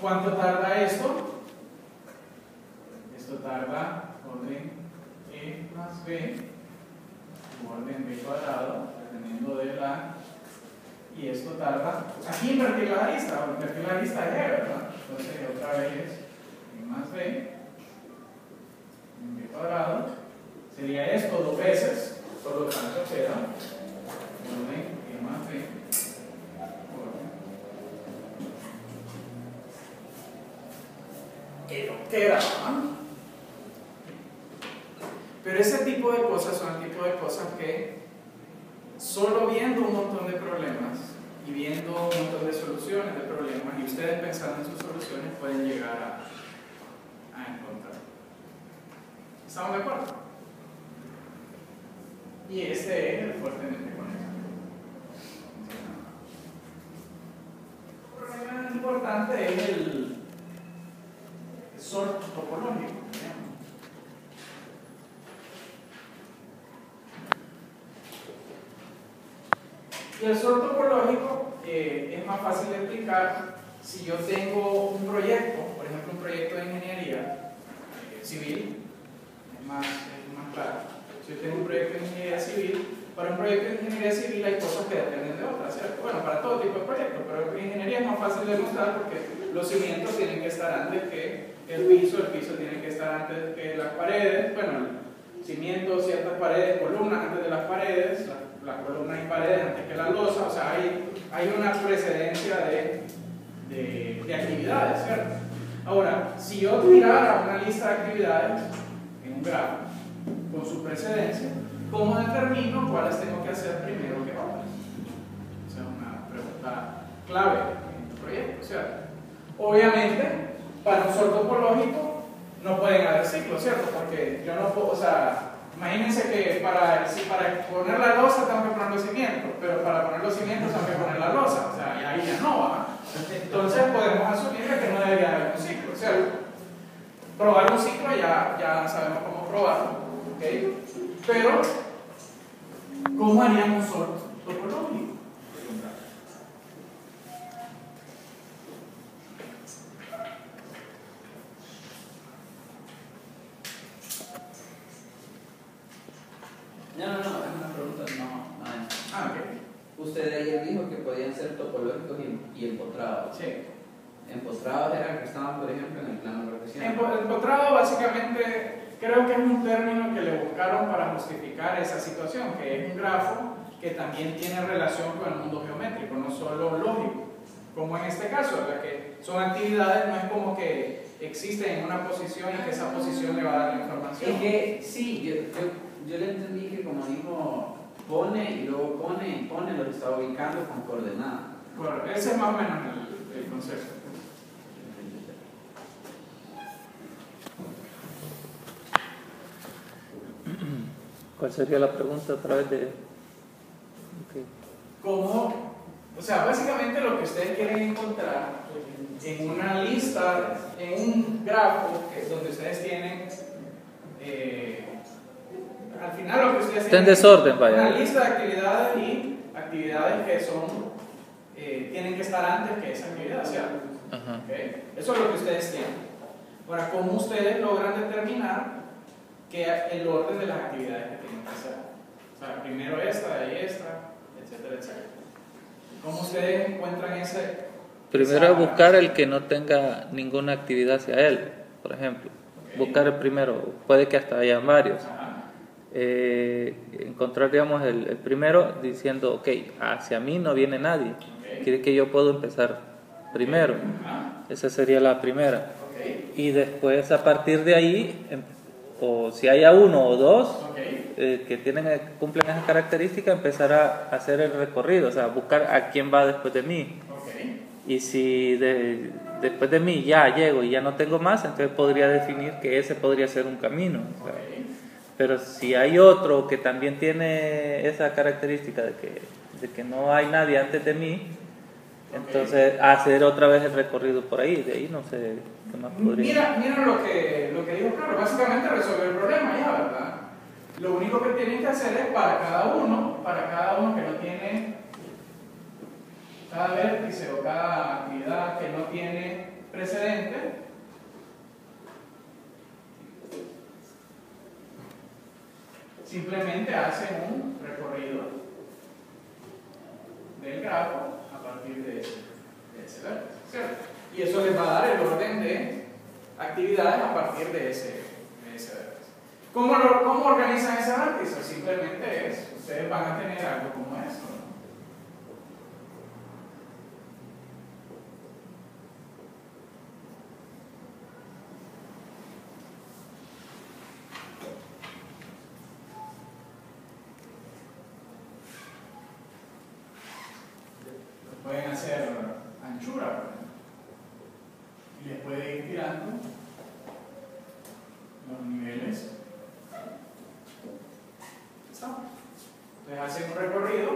Speaker 1: ¿Cuánto tarda esto? Esto tarda orden E más B, orden B cuadrado, dependiendo de la. Y esto tarda. Aquí invertir la arista, invertir la arista es E, ¿verdad? Entonces, otra vez es E más B, en B cuadrado. Sería esto dos veces, por lo tanto será orden E más B. Que no queda, ¿no? Pero ese tipo de cosas son el tipo de cosas que solo viendo un montón de problemas y viendo un montón de soluciones de problemas y ustedes pensando en sus soluciones pueden llegar a encontrar. ¿Estamos de acuerdo? Y este es el fuertemente conectado. Un problema importante es el sort topológico. Y el sort topológico es más fácil de explicar si yo tengo un proyecto, por ejemplo un proyecto de ingeniería civil, es más claro. Si yo tengo un proyecto de ingeniería civil, para un proyecto de ingeniería civil hay cosas que dependen de otras, ¿cierto? Bueno, para todo tipo de proyectos, pero en ingeniería es más fácil de demostrar porque los cimientos tienen que estar antes que el piso tiene que estar antes que las paredes, bueno, cimientos, ciertas paredes, columnas antes de las paredes, las columnas y paredes antes que la losa, o sea, hay una precedencia de actividades, ¿cierto? Ahora, si yo tirara una lista de actividades en un grafo con su precedencia, ¿cómo determino cuáles tengo que hacer primero que otras? Esa es una pregunta clave en tu proyecto, ¿cierto? Obviamente, para un sort topológico no pueden haber ciclos, ¿cierto? Porque yo no puedo, o sea, imagínense que para poner la losa tengo que poner los cimientos, pero para poner los cimientos tengo que poner la losa, o sea, y ahí ya no va. Entonces podemos asumir que no debería haber un ciclo, ¿cierto? Probar un ciclo ya sabemos cómo probarlo, ¿ok? Pero, ¿cómo haríamos un sort topológico?
Speaker 5: No, es una pregunta, no.
Speaker 1: Ok.
Speaker 5: Usted ayer dijo que podían ser topológicos y empotrados.
Speaker 1: Sí.
Speaker 5: Empotrados eran que estaban, por ejemplo, en el plano cartesiano.
Speaker 1: Empotrado básicamente creo que es un término que le buscaron para justificar esa situación, que es un grafo que también tiene relación con el mundo geométrico, no solo lógico, como en este caso, la que son actividades, no es como que existen en una posición y que esa posición le va a dar la información.
Speaker 5: Es que sí, yo le entendí que como dijo
Speaker 2: pone y luego pone y pone, los está ubicando con coordenadas.
Speaker 1: Correcto. Ese es más o menos el concepto.
Speaker 4: ¿Cuál sería la pregunta otra vez de...? Okay.
Speaker 1: ¿Cómo? O sea, básicamente lo que ustedes quieren encontrar en una lista, en un grafo donde ustedes tienen, al final lo que ustedes
Speaker 4: Está en
Speaker 1: tienen
Speaker 4: desorden,
Speaker 1: es
Speaker 4: vaya.
Speaker 1: una lista de actividades y actividades que son, tienen que estar antes que esa actividad, ¿cierto?
Speaker 4: Ajá.
Speaker 1: ¿Okay? Eso es lo que ustedes tienen. Ahora, ¿cómo ustedes logran determinar el orden de las actividades que tienen que hacer? O sea, primero esta, de ahí esta, etcétera, etcétera. ¿Cómo ustedes encuentran ese?
Speaker 4: Primero es buscar el que no tenga ninguna actividad hacia él, por ejemplo.
Speaker 1: Okay.
Speaker 4: Buscar el primero, puede que hasta hayan varios.
Speaker 1: Ajá.
Speaker 4: Encontrar, digamos, el primero diciendo, ok, hacia mí no viene nadie.
Speaker 1: Okay.
Speaker 4: Quiere que yo puedo empezar primero.
Speaker 1: Ajá.
Speaker 4: Esa sería la primera.
Speaker 1: Okay.
Speaker 4: Y después, a partir de ahí, o si haya uno o dos
Speaker 1: Okay.
Speaker 4: que cumplen esas características, empezar a hacer el recorrido, o sea, buscar a quién va después de mí.
Speaker 1: Okay.
Speaker 4: Y si después de mí ya llego y ya no tengo más, entonces podría definir que ese podría ser un camino. O sea,
Speaker 1: Okay.
Speaker 4: pero si hay otro que también tiene esa característica de que no hay nadie antes de mí, entonces hacer otra vez el recorrido por ahí. De ahí no sé qué más podría.
Speaker 1: Mira lo que dijo Carlos, básicamente resolver el problema ya, ¿verdad? Lo único que tienen que hacer es para cada uno que no tiene, cada vértice o cada actividad que no tiene precedente, simplemente hacen un recorrido del grafo a partir de ese vértice, ¿cierto? Y eso les va a dar el orden de actividades a partir de ese vértice. ¿Cómo organizan ese vértice? Simplemente ustedes van a tener algo como esto, ¿no? Pueden hacer anchura, por ejemplo, y les puede ir tirando los niveles. ¿Está? Entonces hacen un recorrido.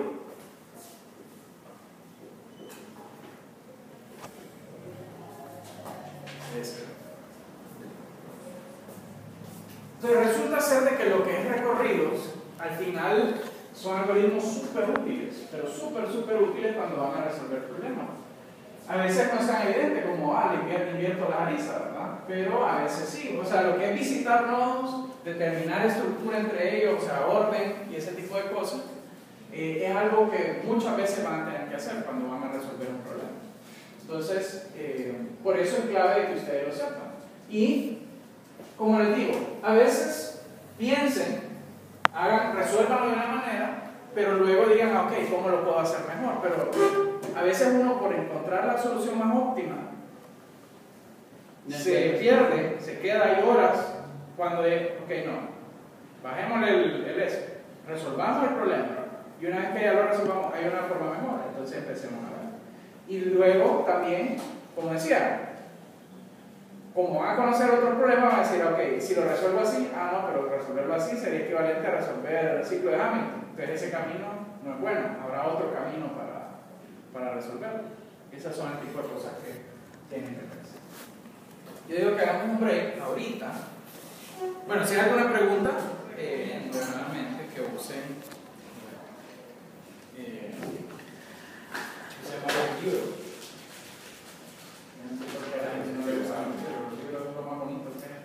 Speaker 1: Entonces resulta ser de que lo que es recorridos, al final son algoritmos súper útiles, pero súper útiles cuando van a resolver problemas. A veces no es tan evidente como, le invierto la aristas, ¿verdad? Pero a veces sí. O sea, lo que es visitar nodos, determinar estructura entre ellos, o sea, orden y ese tipo de cosas, es algo que muchas veces van a tener que hacer cuando van a resolver un problema. Entonces, por eso es clave que ustedes lo sepan. Y, como les digo, a veces piensen, resuélvanlo de una manera, pero luego digan, ok, ¿cómo lo puedo hacer mejor? Pero a veces uno, por encontrar la solución más óptima, se pierde, se queda ahí horas cuando ok, no, bajémosle el eso, resolvamos el problema, y una vez que ya lo resolvamos, hay una forma mejor, entonces empecemos a ver. Y luego también, como decía, como van a conocer otro problema, van a decir, ok, si lo resuelvo así, no, pero resolverlo así sería equivalente a resolver el ciclo de Hamilton. Entonces ese camino no es bueno, habrá otro camino para resolverlo. Esas son el tipo de cosas que tienen que pensar. Yo digo que hagamos un break ahorita. Bueno, si hay alguna pregunta, normalmente que usen el libro. No sé por qué a la gente no le gusta los libros son lo más bonito que hay.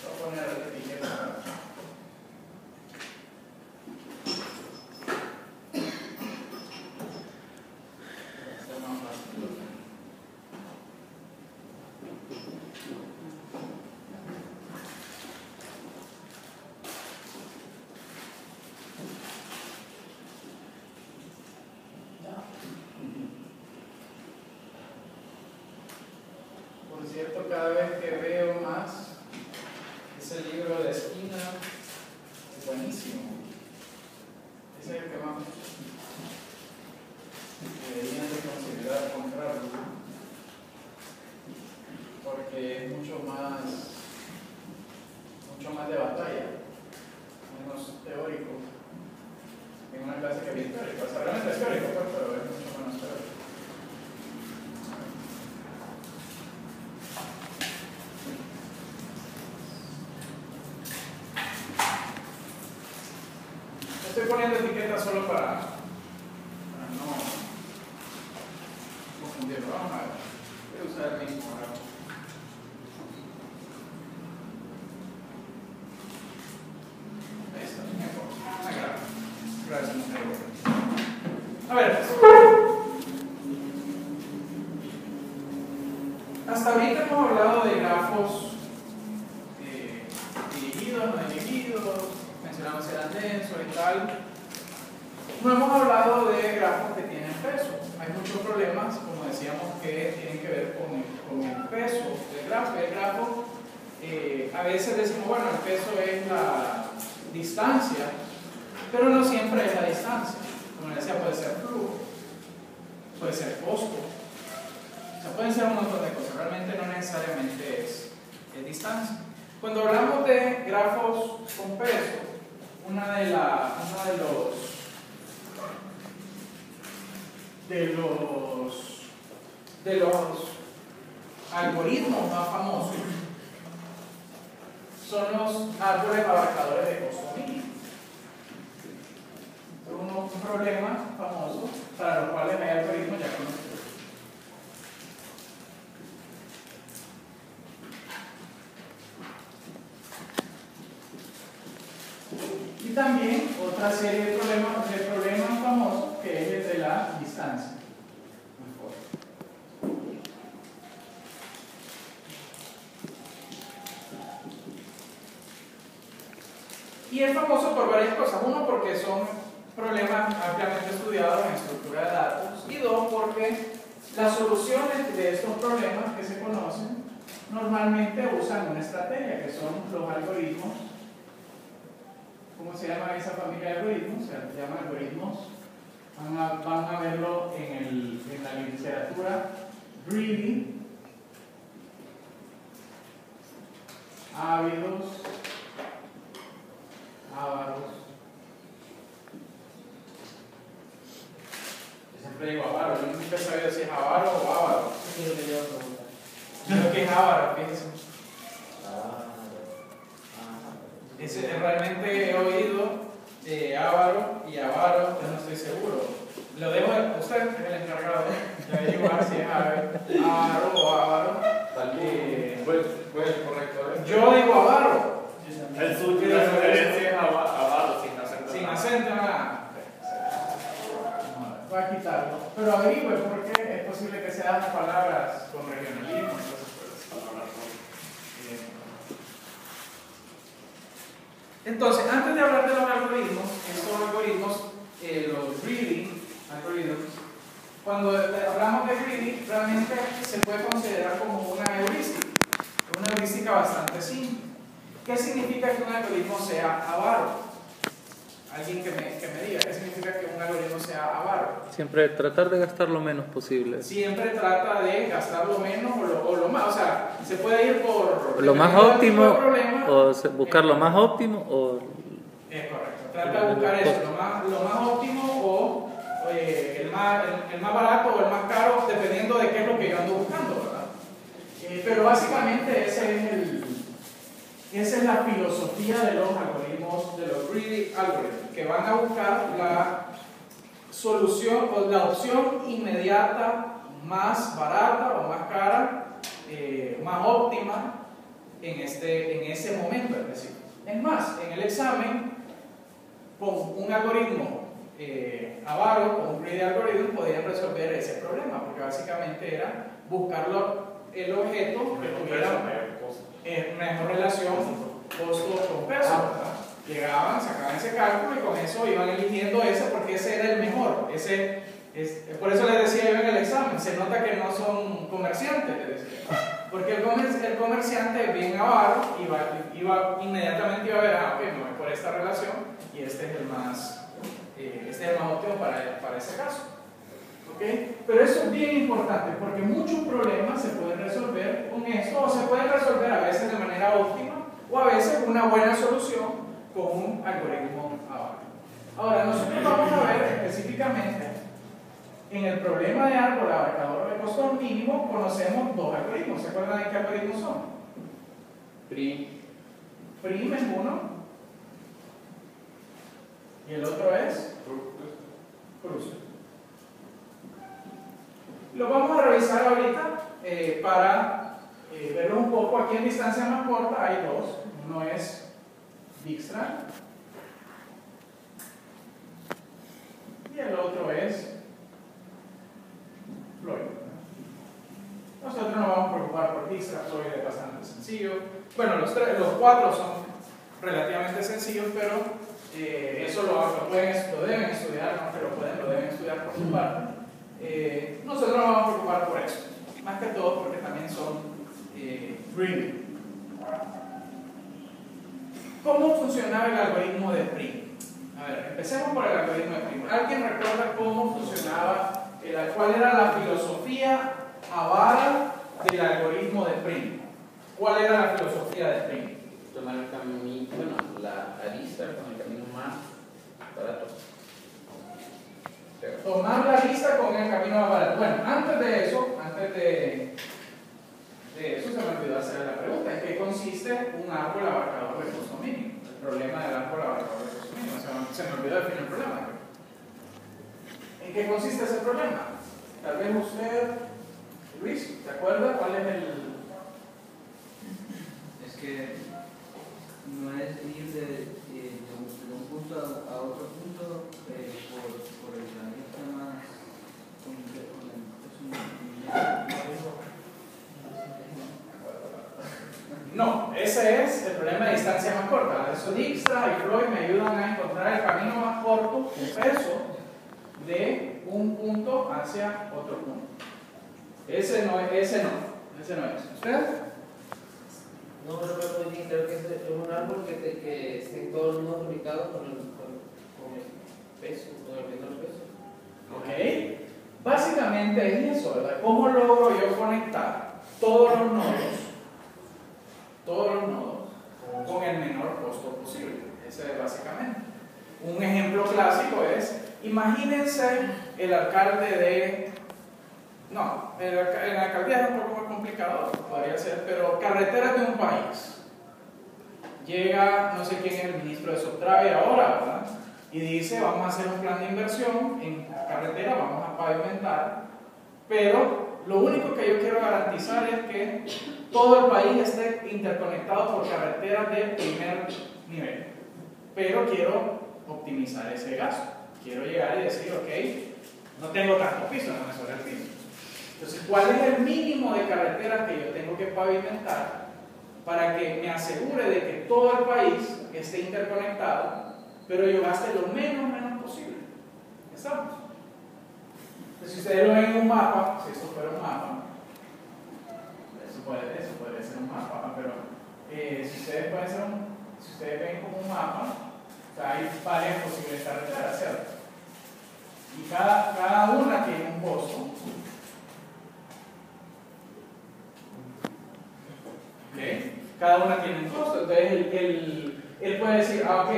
Speaker 1: Voy a poner la etiqueta. Está más fácil. Por cierto, cada vez que veo más ese libro de esquina, es buenísimo. mucho más de batalla, menos teórico. En una clase que es bien teórica, o sea, realmente es teórico, pues, pero es mucho menos teórico. Estoy poniendo etiquetas solo para no confundirlo. Vamos a ver. Voy a usar el mismo ahora. Ahí está, mejor. Gracias, a ver, hasta ahorita hemos hablado de grafos dirigidos, no dirigidos, mencionamos si eran densos y tal. No hemos hablado de grafos que tienen peso. Hay muchos problemas, como decíamos, que tienen que ver con el peso del grafo. El grafo, a veces decimos, bueno, el peso es la distancia, pero no siempre es la distancia. Como les decía, puede ser flujo, puede ser costo, o sea, pueden ser un montón de cosas. Realmente no necesariamente es distancia. Cuando hablamos de grafos con peso, uno de los algoritmos más famosos son los árboles abarcadores de costo mínimo. Un problema famoso para los cuales hay algoritmos ya conocidos. Y también otra serie de problemas famosos, que es el de la distancia. Y es famoso por varias cosas. Uno, porque son problemas ampliamente estudiados en estructura de datos. Y dos, porque las soluciones de estos problemas que se conocen normalmente usan una estrategia, que son los algoritmos. ¿Cómo se llama esa familia de algoritmos? Se llama algoritmos. Van a verlo en la literatura. Greedy, ávidos, ávaros. Yo siempre digo avaro, yo nunca he sabido si es avaro o ávaro. Creo que es ávaro, fíjense. Realmente he oído ávaro y avaro, yo no estoy seguro. Lo dejo a usted, que es el encargado de averiguar si es ávaro o ávaro.
Speaker 3: Pues correcto.
Speaker 1: Yo digo avaro.
Speaker 3: El suyo de referencia es avaro, sin acento.
Speaker 1: Sin acento, nada. Voy a quitarlo. Pero averigüe porque es posible que sean palabras con regionalismo. Entonces, antes de hablar de los algoritmos, estos algoritmos, los greedy algoritmos, cuando hablamos de greedy, realmente se puede considerar como una heurística bastante simple. ¿Qué significa que un algoritmo sea avaro? Alguien que me diga, ¿qué significa que un algoritmo sea avaro?
Speaker 4: Siempre tratar de gastar lo menos posible.
Speaker 1: Siempre trata de gastar lo menos o lo más, o sea, se puede ir por
Speaker 4: lo más óptimo, o buscar lo más óptimo, o...
Speaker 1: Es correcto, trata de buscar eso, lo más óptimo o el más barato o el más caro, dependiendo de qué es lo que yo ando buscando, ¿verdad? Pero básicamente esa es la filosofía de los algoritmos, de los greedy algorithms, que van a buscar la solución o la opción inmediata más barata o más cara, más óptima en ese momento específico. Es más, en el examen, con un algoritmo avaro, con un greedy algorithm, podían resolver ese problema, porque básicamente era buscar el objeto que tuviera mejor relación costo con peso, ¿verdad? Llegaban, sacaban ese cálculo y con eso iban eligiendo ese porque ese era el mejor. Por eso les decía yo en el examen, se nota que no son comerciantes, les decía. Porque el comerciante bien avaro inmediatamente iba a ver, ok, me voy por esta relación y este es el más óptimo para ese caso. ¿Ok? Pero eso es bien importante porque muchos problemas se pueden resolver con esto o se pueden resolver a veces de manera óptima o a veces con una buena solución con un algoritmo ABAC. Ahora, nosotros vamos a ver específicamente en el problema de árbol abarcador de costo mínimo conocemos dos algoritmos. ¿Se acuerdan de qué algoritmos son?
Speaker 2: Prim.
Speaker 1: Prim es uno y el otro es Cruz. Lo vamos a revisar ahorita para verlo un poco. Aquí en distancia más corta hay dos. Uno es Dijkstra y el otro es Floyd. Nosotros nos vamos a preocupar por Dijkstra. Floyd es bastante sencillo. Bueno, los cuatro son relativamente sencillos, pero eso lo deben estudiar, no que lo deben estudiar por su parte. Nosotros nos vamos a preocupar por eso, más que todo porque también son green. ¿Cómo funcionaba el algoritmo de Prim? A ver, empecemos por el algoritmo de Prim. ¿Alguien recuerda cómo funcionaba, cuál era la filosofía aval del algoritmo de Prim? ¿Cuál era la filosofía de Prim?
Speaker 2: Tomar el camino, bueno, la arista con el camino más barato.
Speaker 1: Tomar la lista con el camino más barato. Bueno, antes de eso se me olvidó hacer la pregunta. ¿En qué consiste un árbol abarcador de costo mínimo? El problema del árbol abarcador de costo mínimo. Se me olvidó definir el problema. ¿En qué consiste ese problema? Tal vez usted, Luis, ¿te acuerdas cuál es el...?
Speaker 5: Es que no es ir de un punto a otro punto por el planeta más
Speaker 1: No, ese es el problema de distancia más corta. Eso Dijkstra y Floyd me ayudan a encontrar el camino más corto, un peso, de un punto hacia otro punto. Ese no es. ¿Usted?
Speaker 5: No, pero me puede indicar que es un árbol que esté todos los nodos ubicados con el peso, con el menor peso.
Speaker 1: Ok. Básicamente es eso, ¿verdad? ¿Cómo logro yo conectar todos los nodos con el menor costo posible? Ese es básicamente. Un ejemplo clásico es, imagínense el alcalde de... No, en la alcaldía es un poco más complicado, podría ser, pero carreteras de un país. Llega, no sé quién es el ministro de Subtravia ahora, ¿verdad? Y dice, vamos a hacer un plan de inversión en carretera, vamos a pavimentar, pero lo único que yo quiero garantizar es que todo el país esté interconectado por carreteras de primer nivel. Pero quiero optimizar ese gasto. Quiero llegar y decir, ok, no tengo tanto piso, no me sobra el piso. Entonces, ¿cuál es el mínimo de carreteras que yo tengo que pavimentar para que me asegure de que todo el país esté interconectado, pero yo gaste lo menos posible? ¿Estamos? Entonces, si ustedes lo ven en un mapa, si esto fuera un mapa, eso podría ser un mapa, pero si ustedes ven como un mapa, o sea, hay varias posibles carreteras, ¿cierto? Y cada una tiene un costo. ¿Okay? Cada una tiene un costo. Entonces él puede decir, ok,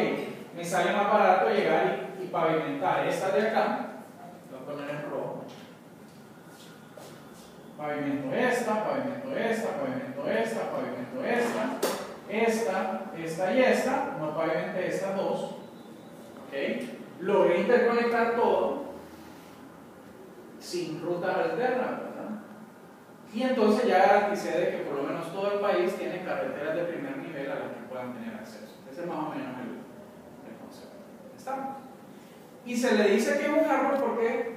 Speaker 1: me sale más barato llegar y pavimentar esta de acá. Lo voy a poner en rojo. Pavimento esta, pavimento esta, pavimento esta, pavimento esta y esta. No pavimente estas dos. ¿Okay? Logré interconectar todo sin rutas alternas, ¿verdad? Y entonces ya garanticé de que por lo menos todo el país tiene carreteras de primer nivel a las que puedan tener acceso. Ese es más o menos el concepto. ¿Estamos? Y se le dice que es un árbol porque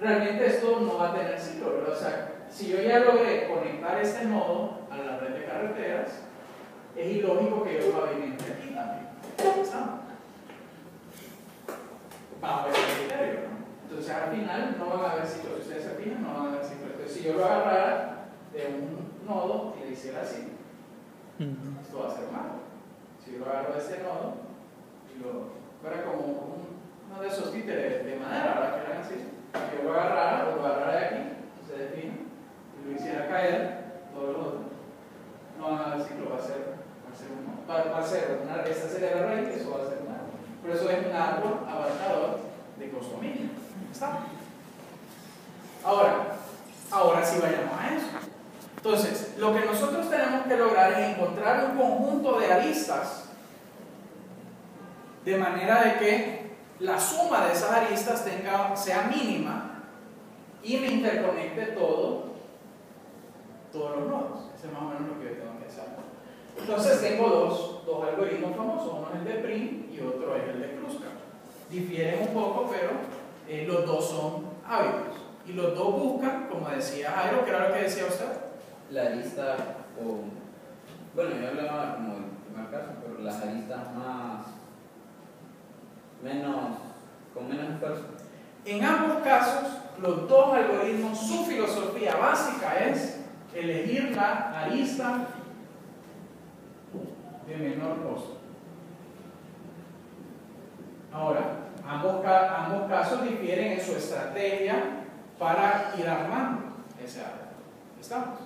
Speaker 1: realmente esto no va a tener ciclo, ¿verdad? O sea, si yo ya logré conectar este nodo a la red de carreteras, es ilógico que yo pavimente aquí también. ¿Estamos? Bajo ese criterio, ¿no? Entonces al final no van a haber ciclos. Si ustedes se fijan, no van a haber ciclos. Entonces si yo lo agarrara de un nodo y le hiciera así, esto va a ser malo. Si yo lo agarro de ese nodo y lo fuera como uno de esos títeres de madera, ¿verdad? Que eran así, yo lo agarrara de aquí, se define, y lo hiciera caer, todo lo otro, no van a decir que lo va a hacer esta serie de raíz, eso va a ser un árbol. Por eso es un árbol abarcador de costo mínimo. ¿Está? Ahora sí vayamos a eso. Entonces, lo que nosotros tenemos que lograr es encontrar un conjunto de aristas de manera de que la suma de esas aristas sea mínima y me interconecte todos los nodos. Eso es más o menos lo que yo tengo que hacer. Entonces tengo dos algoritmos famosos, uno es el de Prim y otro es el de Kruskal. Difieren un poco, pero los dos son hábitos. Y los dos buscan, como decía Jairo, ¿qué era lo que decía usted?
Speaker 2: La arista, bueno, yo hablaba como el primer caso, pero las aristas con menos esfuerzo.
Speaker 1: En ambos casos, los dos algoritmos, su filosofía básica es elegir la arista de menor costo. Ahora, ambos casos difieren en su estrategia para ir armando ese árbol. ¿Estamos?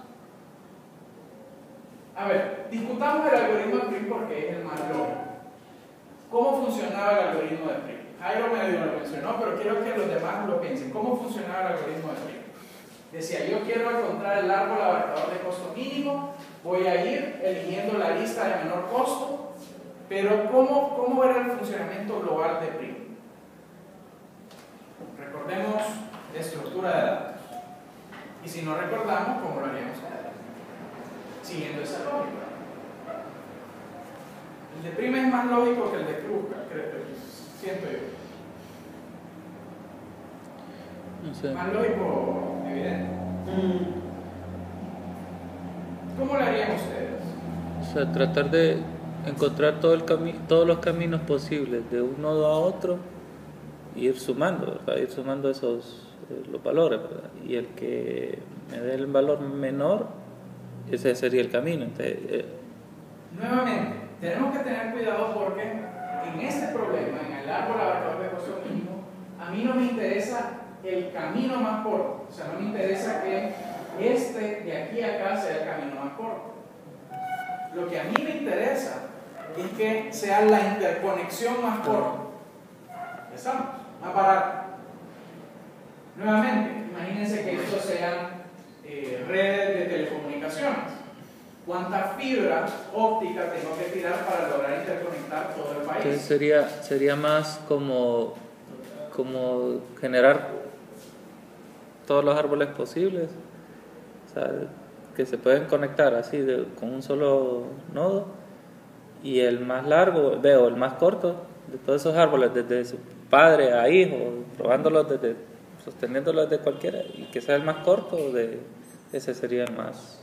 Speaker 1: A ver, discutamos el algoritmo de Prim porque es el más lógico. ¿Cómo funcionaba el algoritmo de Prim? Jairo medio lo mencionó, pero quiero que los demás lo piensen. ¿Cómo funcionaba el algoritmo de Prim? Decía, yo quiero encontrar el árbol abarcador de costo mínimo, voy a ir eligiendo la lista de menor costo, pero ¿cómo era el funcionamiento global de Prim? Recordemos la estructura de datos. Y si no recordamos, ¿cómo lo haríamos? Siguiendo esa lógica. El de Prim es más lógico que el de Kruskal, siento yo.
Speaker 4: No sé.
Speaker 1: Más lógico, evidente. ¿Cómo lo harían ustedes?
Speaker 4: O sea, tratar de encontrar todos los caminos posibles de un nodo a otro e ir sumando, ¿verdad? Ir sumando los valores, ¿verdad? Y el que me dé el valor menor, ese sería el camino. Entonces,
Speaker 1: Nuevamente, tenemos que tener cuidado porque en este problema, en el árbol abarcador de costo mínimo, a mí no me interesa el camino más corto. O sea, no me interesa que de aquí a acá sea el camino más corto. Lo que a mí me interesa es que sea la interconexión más corta. ¿Estamos? Más barato. Nuevamente, imagínense que estos sean redes de telecomunicaciones. ¿Cuánta fibra óptica tengo que tirar para lograr interconectar todo el país?
Speaker 4: entonces sería más como generar todos los árboles posibles, o sea, que se pueden conectar así con un solo nodo, y el más largo, el más corto de todos esos árboles, desde su padre a hijo, probándolos sosteniéndolos de cualquiera, y que sea el más corto, ese sería el más.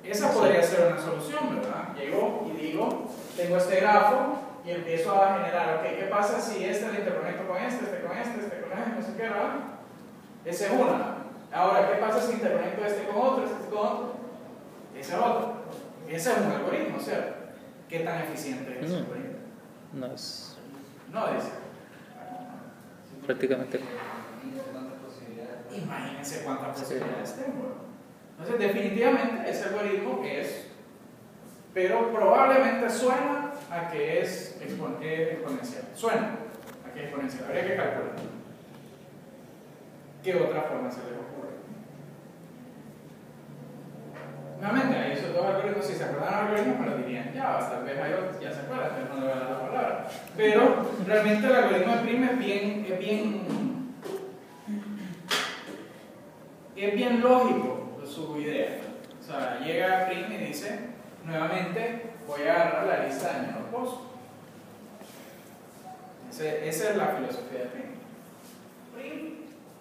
Speaker 1: Esa podría ser una solución, ¿verdad? Llego y digo, tengo este grafo y empiezo a generar, ok, ¿qué pasa si lo interconecto con este, no sé qué, ¿verdad? Esa es una. Ahora, ¿qué pasa si interconecto este con otro, con otro? Ese otro. Ese es un algoritmo, ¿cierto? ¿Qué tan eficiente es ese algoritmo?
Speaker 4: No es
Speaker 1: No, dice.
Speaker 4: prácticamente.
Speaker 1: Imagínense cuántas posibilidades tengo. Entonces, definitivamente, ese algoritmo pero probablemente suena a que es exponencial. Suena a que es exponencial. Habría que calcular. ¿Qué otra forma se les ocurre? Nuevamente, hay esos dos algoritmos. Si se acuerdan del algoritmo, me lo dirían ya. Tal vez hay otros, ya se acuerdan, pero no le voy a dar la palabra. Pero realmente el algoritmo de Prim es bien lógico su idea. O sea, llega Prim y dice, nuevamente, voy a agarrar la lista de menor costo. Esa es la filosofía de Prim. Prim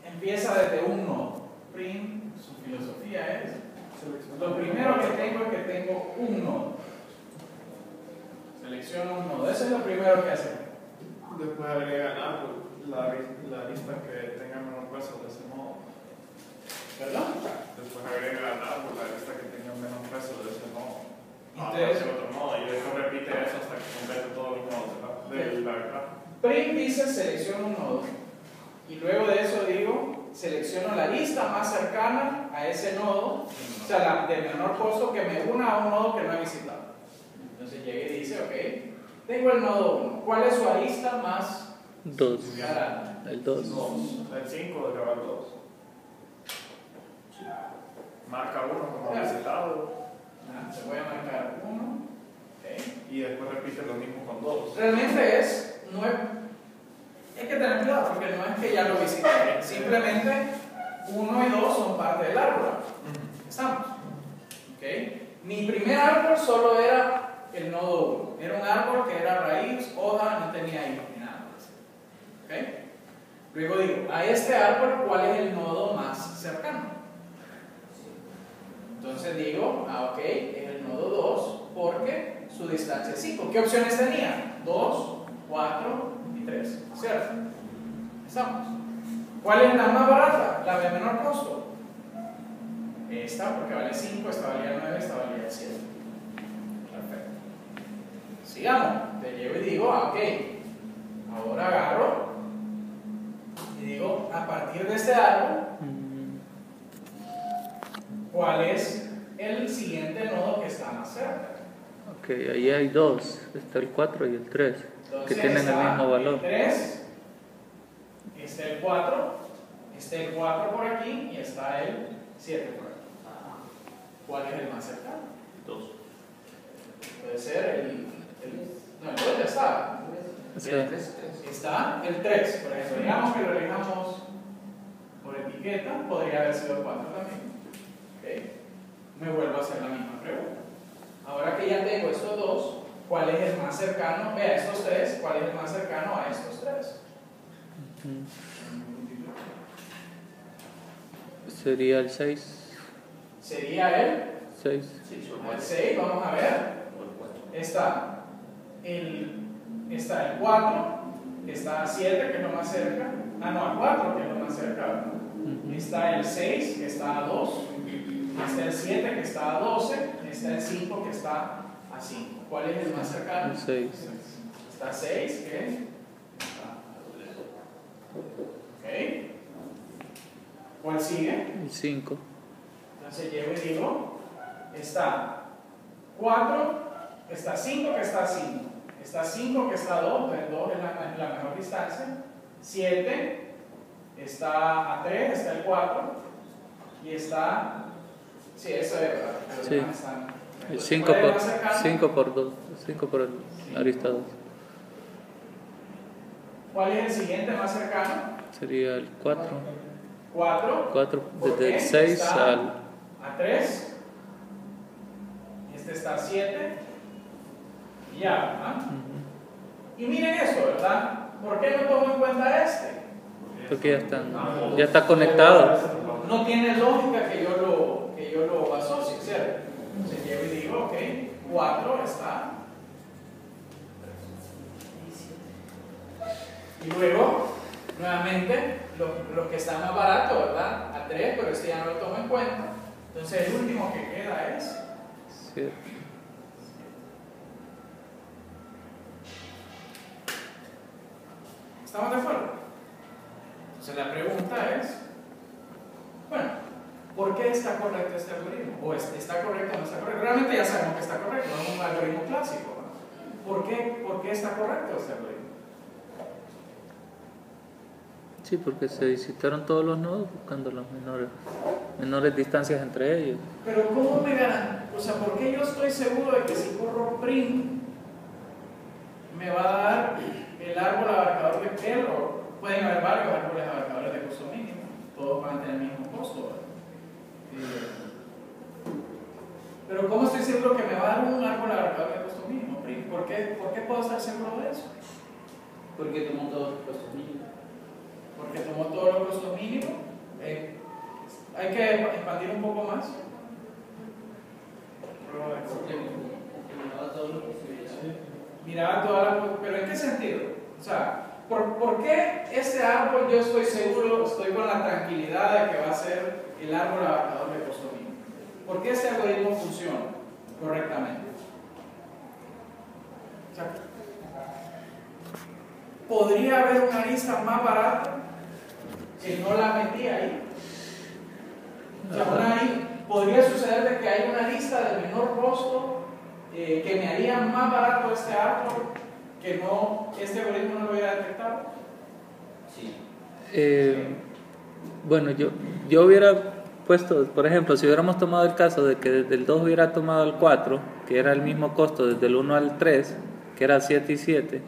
Speaker 1: empieza desde un nodo. Prim, su filosofía es, lo primero que tengo es que tengo un nodo. Selecciono un nodo. Eso es lo primero que hace.
Speaker 3: Después agrega el árbol, la lista que tenga menor peso de ese nodo.
Speaker 1: ¿Perdón?
Speaker 3: Después agrega al árbol la lista que tenga menos peso de ese nodo.
Speaker 1: Entonces,
Speaker 3: otro nodo, y después repite eso hasta que complete todos los nodos de la grafo.
Speaker 1: Prim dice selecciono un nodo y luego de eso digo selecciono la lista más cercana a ese nodo, o sea, la de menor costo que me una a un nodo que no he visitado. Entonces llega y dice, ok, tengo el nodo 1. ¿Cuál es su arista más
Speaker 4: 2.
Speaker 1: grande?
Speaker 4: El 2.
Speaker 3: El 5 de grabar 2. Marca 1 como visitado.
Speaker 1: Se voy a marcar 1. Okay.
Speaker 3: Y después repite lo mismo con 2.
Speaker 1: Realmente no es, hay que tener cuidado porque no es que ya lo visité, simplemente 1 y 2 son parte del árbol. ¿Estamos? Okay. Mi primer árbol solo era el nodo 1. Era un árbol que era raíz, hoja, no tenía hijos ni nada más. Okay. Luego digo, a este árbol, ¿cuál es el nodo más cercano? Entonces digo, ok, es el nodo 2 porque su distancia es 5. ¿Qué opciones tenía? 2, 4 y 3, ¿cierto? ¿Estamos? ¿Cuál es la más barata? La de menor costo. Esta porque vale 5, esta valía 9, esta valía 7. Perfecto. Sigamos. Te llevo y digo, ok, ahora agarro y digo, a partir de este árbol, ¿cuál es el siguiente nodo que está más cerca?
Speaker 4: Ok, ahí hay 2. Está el 4 y el 3.
Speaker 1: Entonces,
Speaker 4: Que tienen el mismo valor.
Speaker 1: El 3, está el 4, está el 4 por aquí y está el 7 por aquí. ¿Cuál es el más cercano?
Speaker 3: 2.
Speaker 1: Puede ser no, el 2 ya está.
Speaker 4: Sí.
Speaker 1: Está el 3, por ejemplo. Digamos que lo elijamos por etiqueta, podría haber sido el 4 también. Okay. Me vuelvo a hacer la misma pregunta. Ahora que ya tengo estos dos, ¿cuál es el más cercano? Vea, estos tres, ¿cuál es el más cercano a estos tres?
Speaker 4: Sería el 6.
Speaker 1: Sería el
Speaker 4: 6.
Speaker 1: 6, vamos a ver. Está el 4, está 7, que es lo más cerca. Ah, no, el 4, que es lo más cerca, ¿verdad? Está el 6, que está a 2. Está el 7, que está a 12. Está el 5, que está a 5. ¿Cuál es el más cercano?
Speaker 4: El 6.
Speaker 1: Está 6, que está. Ok. ¿Cuál sigue?
Speaker 4: El 5.
Speaker 1: Entonces llego y digo, está 4, está 5 que está a 5, está 5 que está a 2, entonces 2 es la mejor distancia, 7 está a 3, está el 4, y está, sí, eso es verdad, pero
Speaker 4: Sí.
Speaker 1: no están.
Speaker 4: El
Speaker 1: Entonces,
Speaker 4: 5
Speaker 1: ¿cuál es el más cercano?
Speaker 4: por 2. 5 por el arista 2.
Speaker 1: ¿Cuál es el siguiente más cercano?
Speaker 4: Sería el 4.
Speaker 1: 4.
Speaker 4: 4 desde el 6
Speaker 1: está
Speaker 4: al.
Speaker 1: a 3, este está a 7, y ya, ¿verdad? Y miren esto, ¿verdad? ¿Por qué no tomo en cuenta este?
Speaker 4: Porque ya está conectado.
Speaker 1: No tiene lógica que yo lo asocie, ¿cierto? Entonces llego y digo, ok, 4 está. Y luego, nuevamente, los que están más baratos, ¿verdad? A 3, pero este ya no lo tomo en cuenta. Entonces el último que queda es
Speaker 4: 7.
Speaker 1: ¿Estamos de acuerdo? Entonces la pregunta es, bueno, ¿por qué está correcto este algoritmo? ¿O está correcto o no está correcto? Realmente ya sabemos que está correcto, no es un algoritmo clásico, ¿no? ¿Por qué está correcto este algoritmo?
Speaker 4: Sí, porque se visitaron todos los nodos buscando las menores distancias entre ellos.
Speaker 1: Pero ¿cómo me ganan? O sea, ¿por qué yo estoy seguro de que si corro print me va a dar el árbol abarcador de perro? Pueden haber varios árboles abarcadores de costo mínimo, todos van a tener el mismo costo, ¿verdad? Pero ¿cómo estoy seguro que me va a dar un árbol abarcador de costo mínimo? ¿Por qué puedo estar seguro de eso?
Speaker 2: Porque tomó todos los costos mínimos.
Speaker 1: Porque tomó todos los costos mínimos. Hay que expandir un poco más. Miraba todas las. ¿Pero en qué sentido? O sea, ¿por qué este árbol yo estoy seguro, estoy con la tranquilidad de que va a ser el árbol abarcador de costo mínimo? ¿Por qué este algoritmo funciona correctamente? O sea, ¿podría haber una arista más barata que no la metí ahí. O sea, podría suceder de que hay una lista del menor costo que me haría más barato este árbol que no, este algoritmo no lo hubiera detectado.
Speaker 2: Sí.
Speaker 4: Bueno, yo hubiera puesto, por ejemplo, si hubiéramos tomado el caso de que desde el 2 hubiera tomado el 4, que era el mismo costo desde el 1 al 3, que era 7 y 7,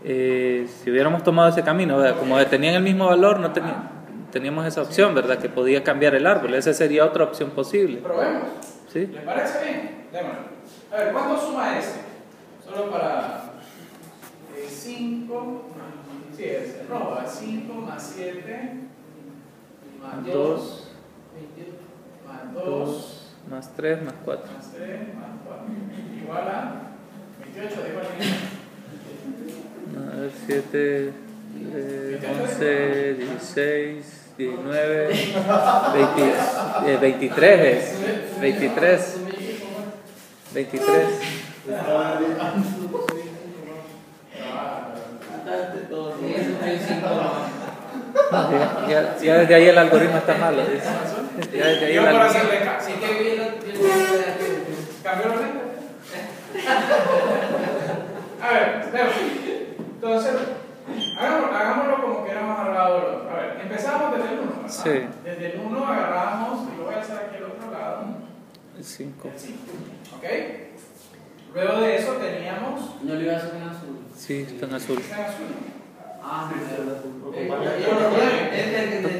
Speaker 4: si hubiéramos tomado ese camino, ¿verdad? Como tenían el mismo valor, no teníamos esa opción, ¿verdad? Que podía cambiar el árbol, esa sería otra opción posible.
Speaker 1: Probemos.
Speaker 4: ¿Sí?
Speaker 1: ¿Le parece bien? Démosle. A ver, ¿cuánto suma este? Solo para 5, sí, es el rojo, 5 más 7 más 2,
Speaker 5: 21.
Speaker 1: más 2,
Speaker 4: más 3, más 4.
Speaker 1: más 3, más 4, igual a 28, digo el mismo.
Speaker 4: A ver, 7, 11, 16, 19, 23 es. 23. 23. Ya desde ahí el algoritmo está malo. Ya desde ahí
Speaker 1: Yo
Speaker 4: el
Speaker 1: por
Speaker 4: algoritmo.
Speaker 1: hacerle caso.
Speaker 5: Sí, que bien
Speaker 1: ¿Cambió los lentes? A ver, vemos. Entonces, hagámoslo como que éramos agarrado. A ver, empezamos desde el 1, ¿verdad?
Speaker 4: Sí.
Speaker 1: Desde el 1 agarramos, y lo voy a hacer aquí al otro lado,
Speaker 4: El 5.
Speaker 1: el 5. ¿Ok? Luego de eso teníamos.
Speaker 2: ¿No le ibas a hacer en azul?
Speaker 4: Sí, está en azul.
Speaker 1: Está en azul.
Speaker 2: Ah,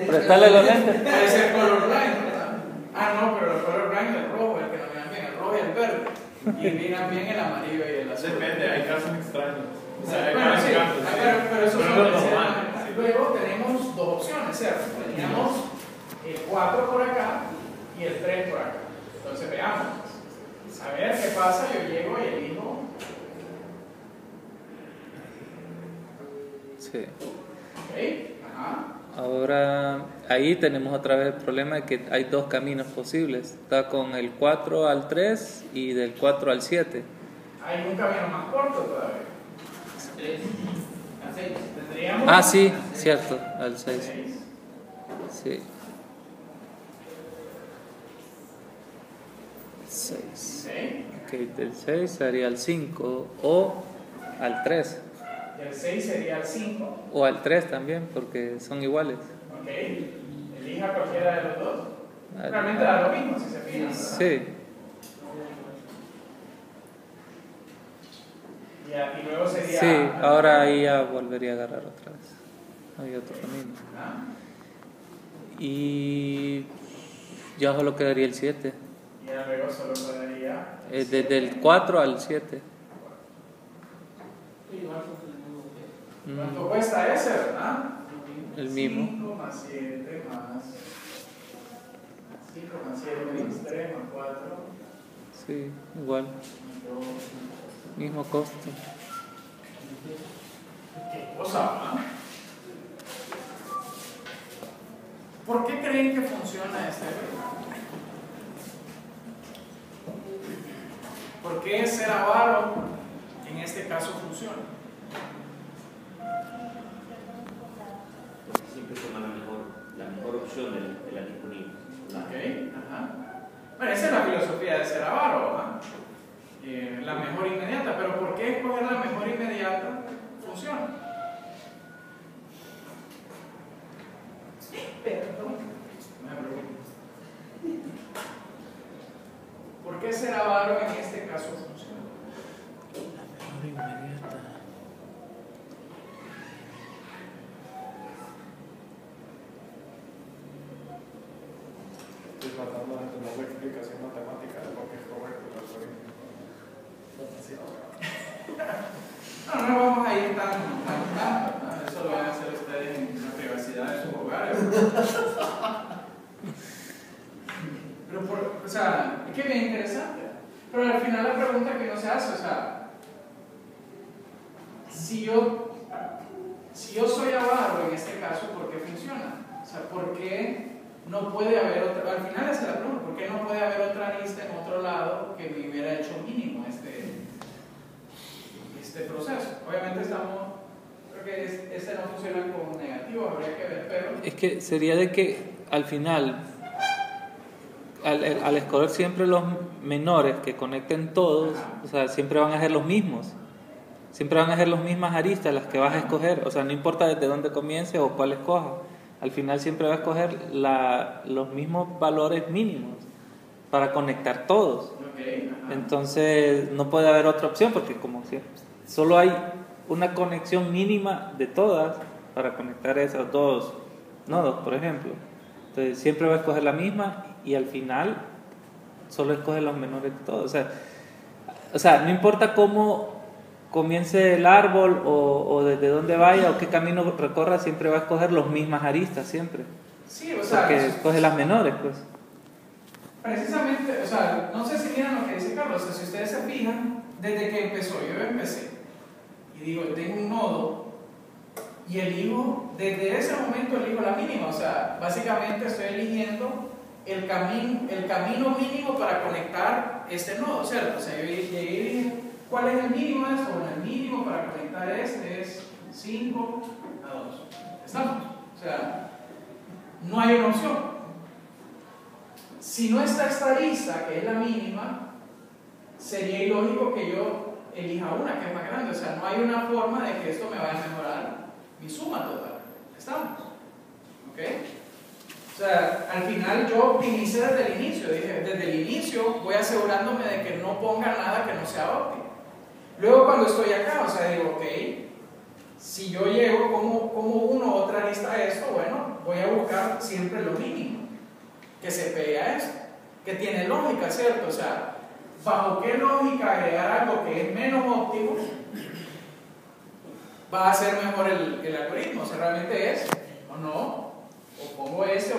Speaker 4: Prestale los lentes.
Speaker 1: Puede ser colorblind, ¿verdad? Ah, no, pero el colorblind es el rojo, el que no miran bien, el rojo y el verde. Y miran bien el amarillo y el azul.
Speaker 3: Depende, hay casos extraños. O sea, hay
Speaker 1: Bueno, sí,
Speaker 3: casos, sí.
Speaker 1: pero eso
Speaker 3: Pero
Speaker 1: son
Speaker 3: no es normal.
Speaker 1: Luego tenemos dos opciones, ¿cierto? Teníamos el 4 por acá y el 3 por acá. Entonces veamos. A ver qué pasa, yo llego y elijo.
Speaker 4: Sí.
Speaker 1: Ok, ajá.
Speaker 4: Ahora, ahí tenemos otra vez el problema de que hay dos caminos posibles. Está con el 4 al 3 y del 4 al 7.
Speaker 1: Hay un camino más corto todavía.
Speaker 5: 3 a 6.
Speaker 1: Tendríamos.
Speaker 4: Ah, sí, cierto, al 6.
Speaker 1: 6.
Speaker 4: Sí. 6. Ok, del 6 sería al 5 o al 3.
Speaker 1: Y el 6 sería el 5.
Speaker 4: O al 3 también, porque son iguales.
Speaker 1: Ok. Elija cualquiera de los dos.
Speaker 4: Al-
Speaker 1: Realmente da lo mismo si se fijan, ¿verdad?
Speaker 4: Sí.
Speaker 1: Y luego sería.
Speaker 4: Sí, ahora ahí ya volvería a agarrar otra vez. Hay otro camino.
Speaker 1: Ah,
Speaker 4: Y ya solo quedaría el 7.
Speaker 1: y ya luego solo quedaría.
Speaker 4: Desde el 4 al 7.
Speaker 1: ¿Cuánto cuesta ese, verdad?
Speaker 4: El mismo.
Speaker 1: 5 más 7 más. 5 más 7 más 3 más 4.
Speaker 4: Sí, igual. Mismo costo.
Speaker 1: Qué cosa, ¿verdad? ¿Por qué creen que funciona este algoritmo? ¿Por qué ser avaro en este caso funciona?
Speaker 8: Siempre toma la mejor opción de la disponible.
Speaker 1: Ok, ajá. Bueno, esa es la filosofía de ser avaro, ¿verdad? La mejor inmediata, pero ¿por qué escoger la mejor inmediata funciona? Perdón, me pregunto. ¿Por qué ser avaro en este caso funciona?
Speaker 3: Estoy tratando de entender la explicación matemática de lo que es correcto el algoritmo.
Speaker 1: No, no vamos a ir tan ¿no? Eso lo van a hacer ustedes en la privacidad de sus hogares. Pero o sea, es que es bien interesante. Pero al final la pregunta que no se hace, o sea, si yo soy avaro en este caso, ¿por qué funciona? O sea, ¿por qué no puede haber otra? Al final esa es la pregunta, ¿por qué no puede haber otra lista en otro lado que me hubiera hecho mínimo este proceso? Obviamente creo que este no funciona con negativos, habría que ver pero...
Speaker 4: Es que sería de que al final, al escoger siempre los menores que conecten todos, o sea, siempre van a ser los mismos. Siempre van a ser las mismas aristas las que vas a escoger. O sea, no importa desde dónde comiences o cuál escojas. Al final siempre va a escoger los mismos valores mínimos para conectar todos. Entonces no puede haber otra opción porque como siempre, solo hay una conexión mínima de todas para conectar esos dos nodos, por ejemplo. Entonces siempre va a escoger la misma y al final solo escoge los menores de todos. O sea, no importa cómo comience el árbol o desde dónde vaya o qué camino recorra, siempre va a escoger las mismas aristas, siempre.
Speaker 1: Sí, o sea...
Speaker 4: Porque escoge las menores, pues.
Speaker 1: Precisamente, o sea, no sé si miran lo que dice Carlos, o sea, si ustedes se fijan, desde que empezó, yo empecé, y digo, tengo un nodo, y elijo, desde ese momento elijo la mínima, o sea, básicamente estoy eligiendo el camino mínimo para conectar este nodo, ¿cierto? O sea, yo llegué y dije, ¿cuál es el mínimo de esto? Bueno, el mínimo para conectar este es 5 a 2. ¿Estamos? O sea, no hay una opción. Si no está esta arista, que es la mínima, sería ilógico que yo elija una que es más grande. O sea, no hay una forma de que esto me vaya a mejorar mi suma total. ¿Estamos? ¿Ok? O sea, al final yo optimicé desde el inicio. Dije, desde el inicio voy asegurándome de que no ponga nada que no sea óptimo. Luego cuando estoy acá, o sea, digo, ok, si yo llego como uno u otra arista a esto, bueno, voy a buscar siempre lo mínimo que se pegue a esto, que tiene lógica, ¿cierto? O sea, ¿bajo qué lógica agregar algo que es menos óptimo va a ser mejor el algoritmo? O sea, realmente es o no, o pongo este,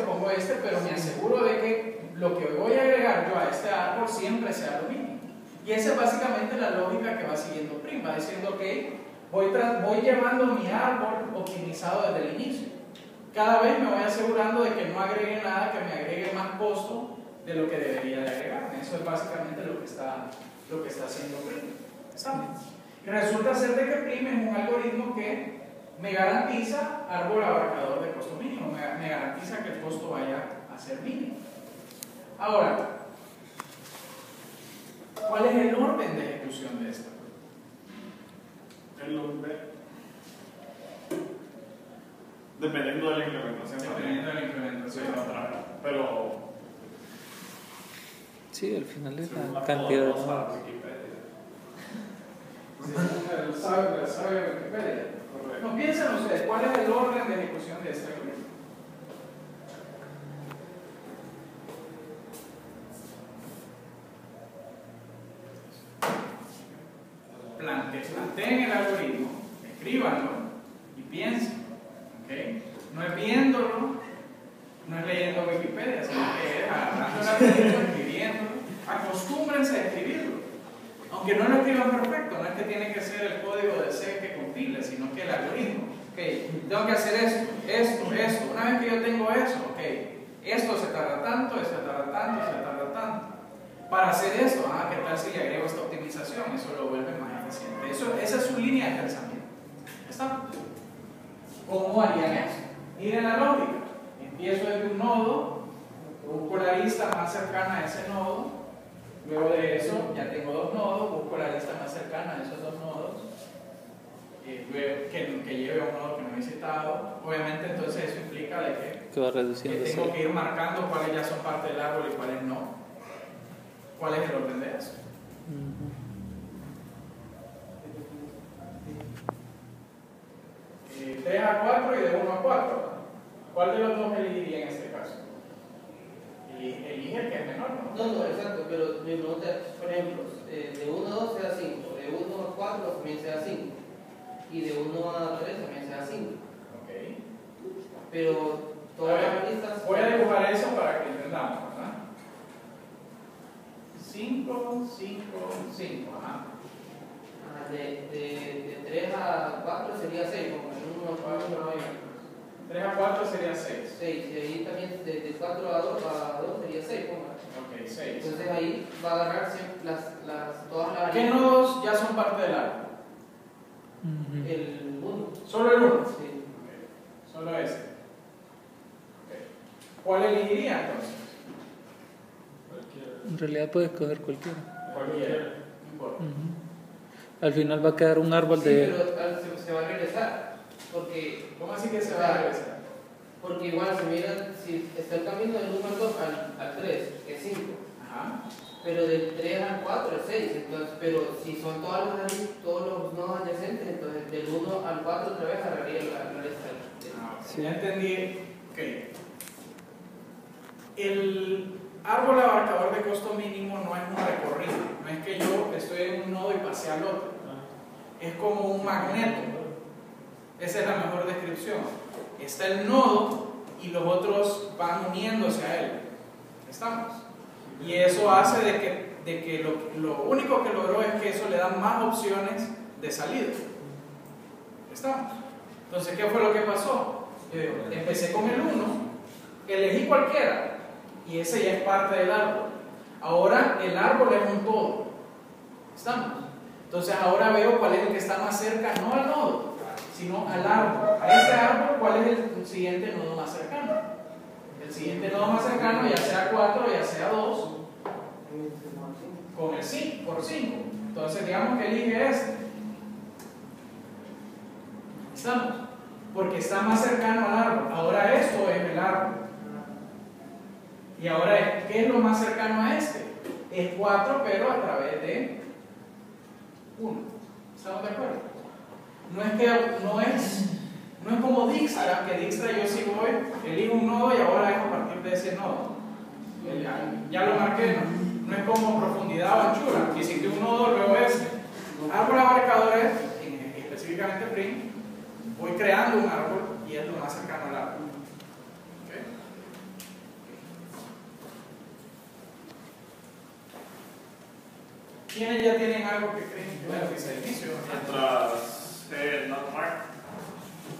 Speaker 1: pero me aseguro de que lo que voy a agregar yo a este árbol siempre sea lo mínimo. Y esa es básicamente la lógica que va siguiendo Prim, va diciendo, ok, voy llevando mi árbol optimizado desde el inicio. Cada vez me voy asegurando de que no agregue nada que me agregue más costo de lo que debería de agregar. Eso es básicamente lo que está haciendo Prim. ¿Sabes? Y resulta ser de que Prim es un algoritmo que me garantiza árbol abarcador de costo mínimo, me garantiza que el costo vaya a ser mínimo. Ahora, ¿cuál es el orden de ejecución de esto?
Speaker 3: El orden. Dependiendo de la implementación.
Speaker 1: Dependiendo de la implementación.
Speaker 3: Pero.
Speaker 4: Sí, al final es
Speaker 3: según
Speaker 4: la
Speaker 3: la
Speaker 4: cantidad de
Speaker 3: poderosa
Speaker 4: nodos.
Speaker 3: Wikipedia.
Speaker 1: ¿Sabe Wikipedia?
Speaker 3: Correcto.
Speaker 1: No, piensen ustedes, ¿cuál es el orden de ejecución de este algoritmo? Planteen el algoritmo, escríbanlo y piensen. ¿Okay? No es viéndolo, no es leyendo Wikipedia, sino que es agarrando el algoritmo, escribiéndolo. Acostúmbrense a escribirlo. Aunque no lo escriban perfecto, no es que tiene que ser el código de C que compile, sino que el algoritmo. Okay, tengo que hacer esto. Una vez que yo tengo eso, okay, esto se tarda tanto, esto se tarda tanto, se tarda tanto. Para hacer esto, ¿qué tal si le agrego esta optimización? Eso lo vuelve más eficiente. Esa es su línea de pensamiento. ¿Está? ¿Cómo harían eso? Miren la lógica. Empiezo desde un nodo, busco la lista más cercana a ese nodo. Luego de eso, ya tengo dos nodos, busco la lista más cercana a esos dos nodos. Que lleve a un nodo que no he visitado. Obviamente, entonces eso implica de
Speaker 4: que va reduciendo.
Speaker 1: Que tengo que ir marcando cuáles ya son parte del árbol y cuáles no. ¿Cuál es el orden de eso? Uh-huh. 3 a 4 y de 1 a 4. ¿Cuál de los dos elegiría en este caso? Elige el que es menor, ¿no?
Speaker 5: No, exacto, pero mi pregunta es, por ejemplo, de 1 a 2 sea 5, de 1 a 4 también sea 5, y de 1 a 3 también sea 5.
Speaker 1: Ok.
Speaker 5: Pero todas las listas...
Speaker 1: Voy a dibujar eso para que entendamos, ¿verdad? 5, 5, 5, ajá.
Speaker 5: De 3 a 4 sería 6, como en 1 a 4 no hay.
Speaker 1: 3 a 4 sería 6.
Speaker 5: 6, y ahí también de 4 a 2 sería 6,
Speaker 1: ok, 6.
Speaker 5: Entonces ahí va a agarrar todas las...
Speaker 1: ¿Qué nodos ya son parte del árbol?
Speaker 5: El 1.
Speaker 1: ¿Solo el 1?
Speaker 5: Sí.
Speaker 1: Okay. Solo ese. ¿Cuál elegiría entonces?
Speaker 4: En realidad puedes escoger cualquiera.
Speaker 1: Cualquiera, no importa.
Speaker 4: Al final va a quedar un árbol
Speaker 5: Sí,
Speaker 4: de...
Speaker 5: pero se va a regresar. Porque,
Speaker 1: ¿Cómo así que se va a regresar?
Speaker 5: porque igual, si miran, si está el camino del 1 al 2 al 3, es 5.
Speaker 1: Ajá.
Speaker 5: Pero del 3 al 4 es 6. Entonces, pero si son todos los nodos adyacentes, entonces del 1 al 4 otra vez agarraría la lista.
Speaker 1: Sí. Ya entendí. Ok. El árbol abarcador de costo mínimo no es un recorrido. No es que yo estoy en un nodo y pasé al otro. Es como un magneto. Esa es la mejor descripción. Está el nodo y los otros van uniéndose a él. ¿Estamos? Y eso hace de que lo único que logró es que eso le da más opciones de salida. ¿Estamos? Entonces, ¿qué fue lo que pasó? Empecé con el 1, elegí cualquiera y ese ya es parte del árbol. Ahora el árbol es un todo. ¿Estamos? Entonces ahora veo cuál es el que está más cerca, no al nodo, sino al árbol. A este árbol, ¿cuál es el siguiente nodo más cercano? El siguiente nodo más cercano, ya sea 4, ya sea 2, con el 5, por 5. Entonces digamos que elige este. ¿Estamos? Porque está más cercano al árbol. Ahora esto es el árbol. Y ahora, ¿qué es lo más cercano a este? Es 4, pero a través de 1. ¿Estamos de acuerdo? No es como Dijkstra, que Dijkstra yo sí voy, elijo un nodo y ahora es a partir de ese nodo. Ya lo marqué, no es como profundidad o anchura. Visité un nodo, luego este. Árbol abarcador es, específicamente Prim, voy creando un árbol y es lo más cercano al árbol. ¿Okay? ¿Quiénes ya tienen algo que creen? Bueno, que se inicio.
Speaker 3: Mientras not marked,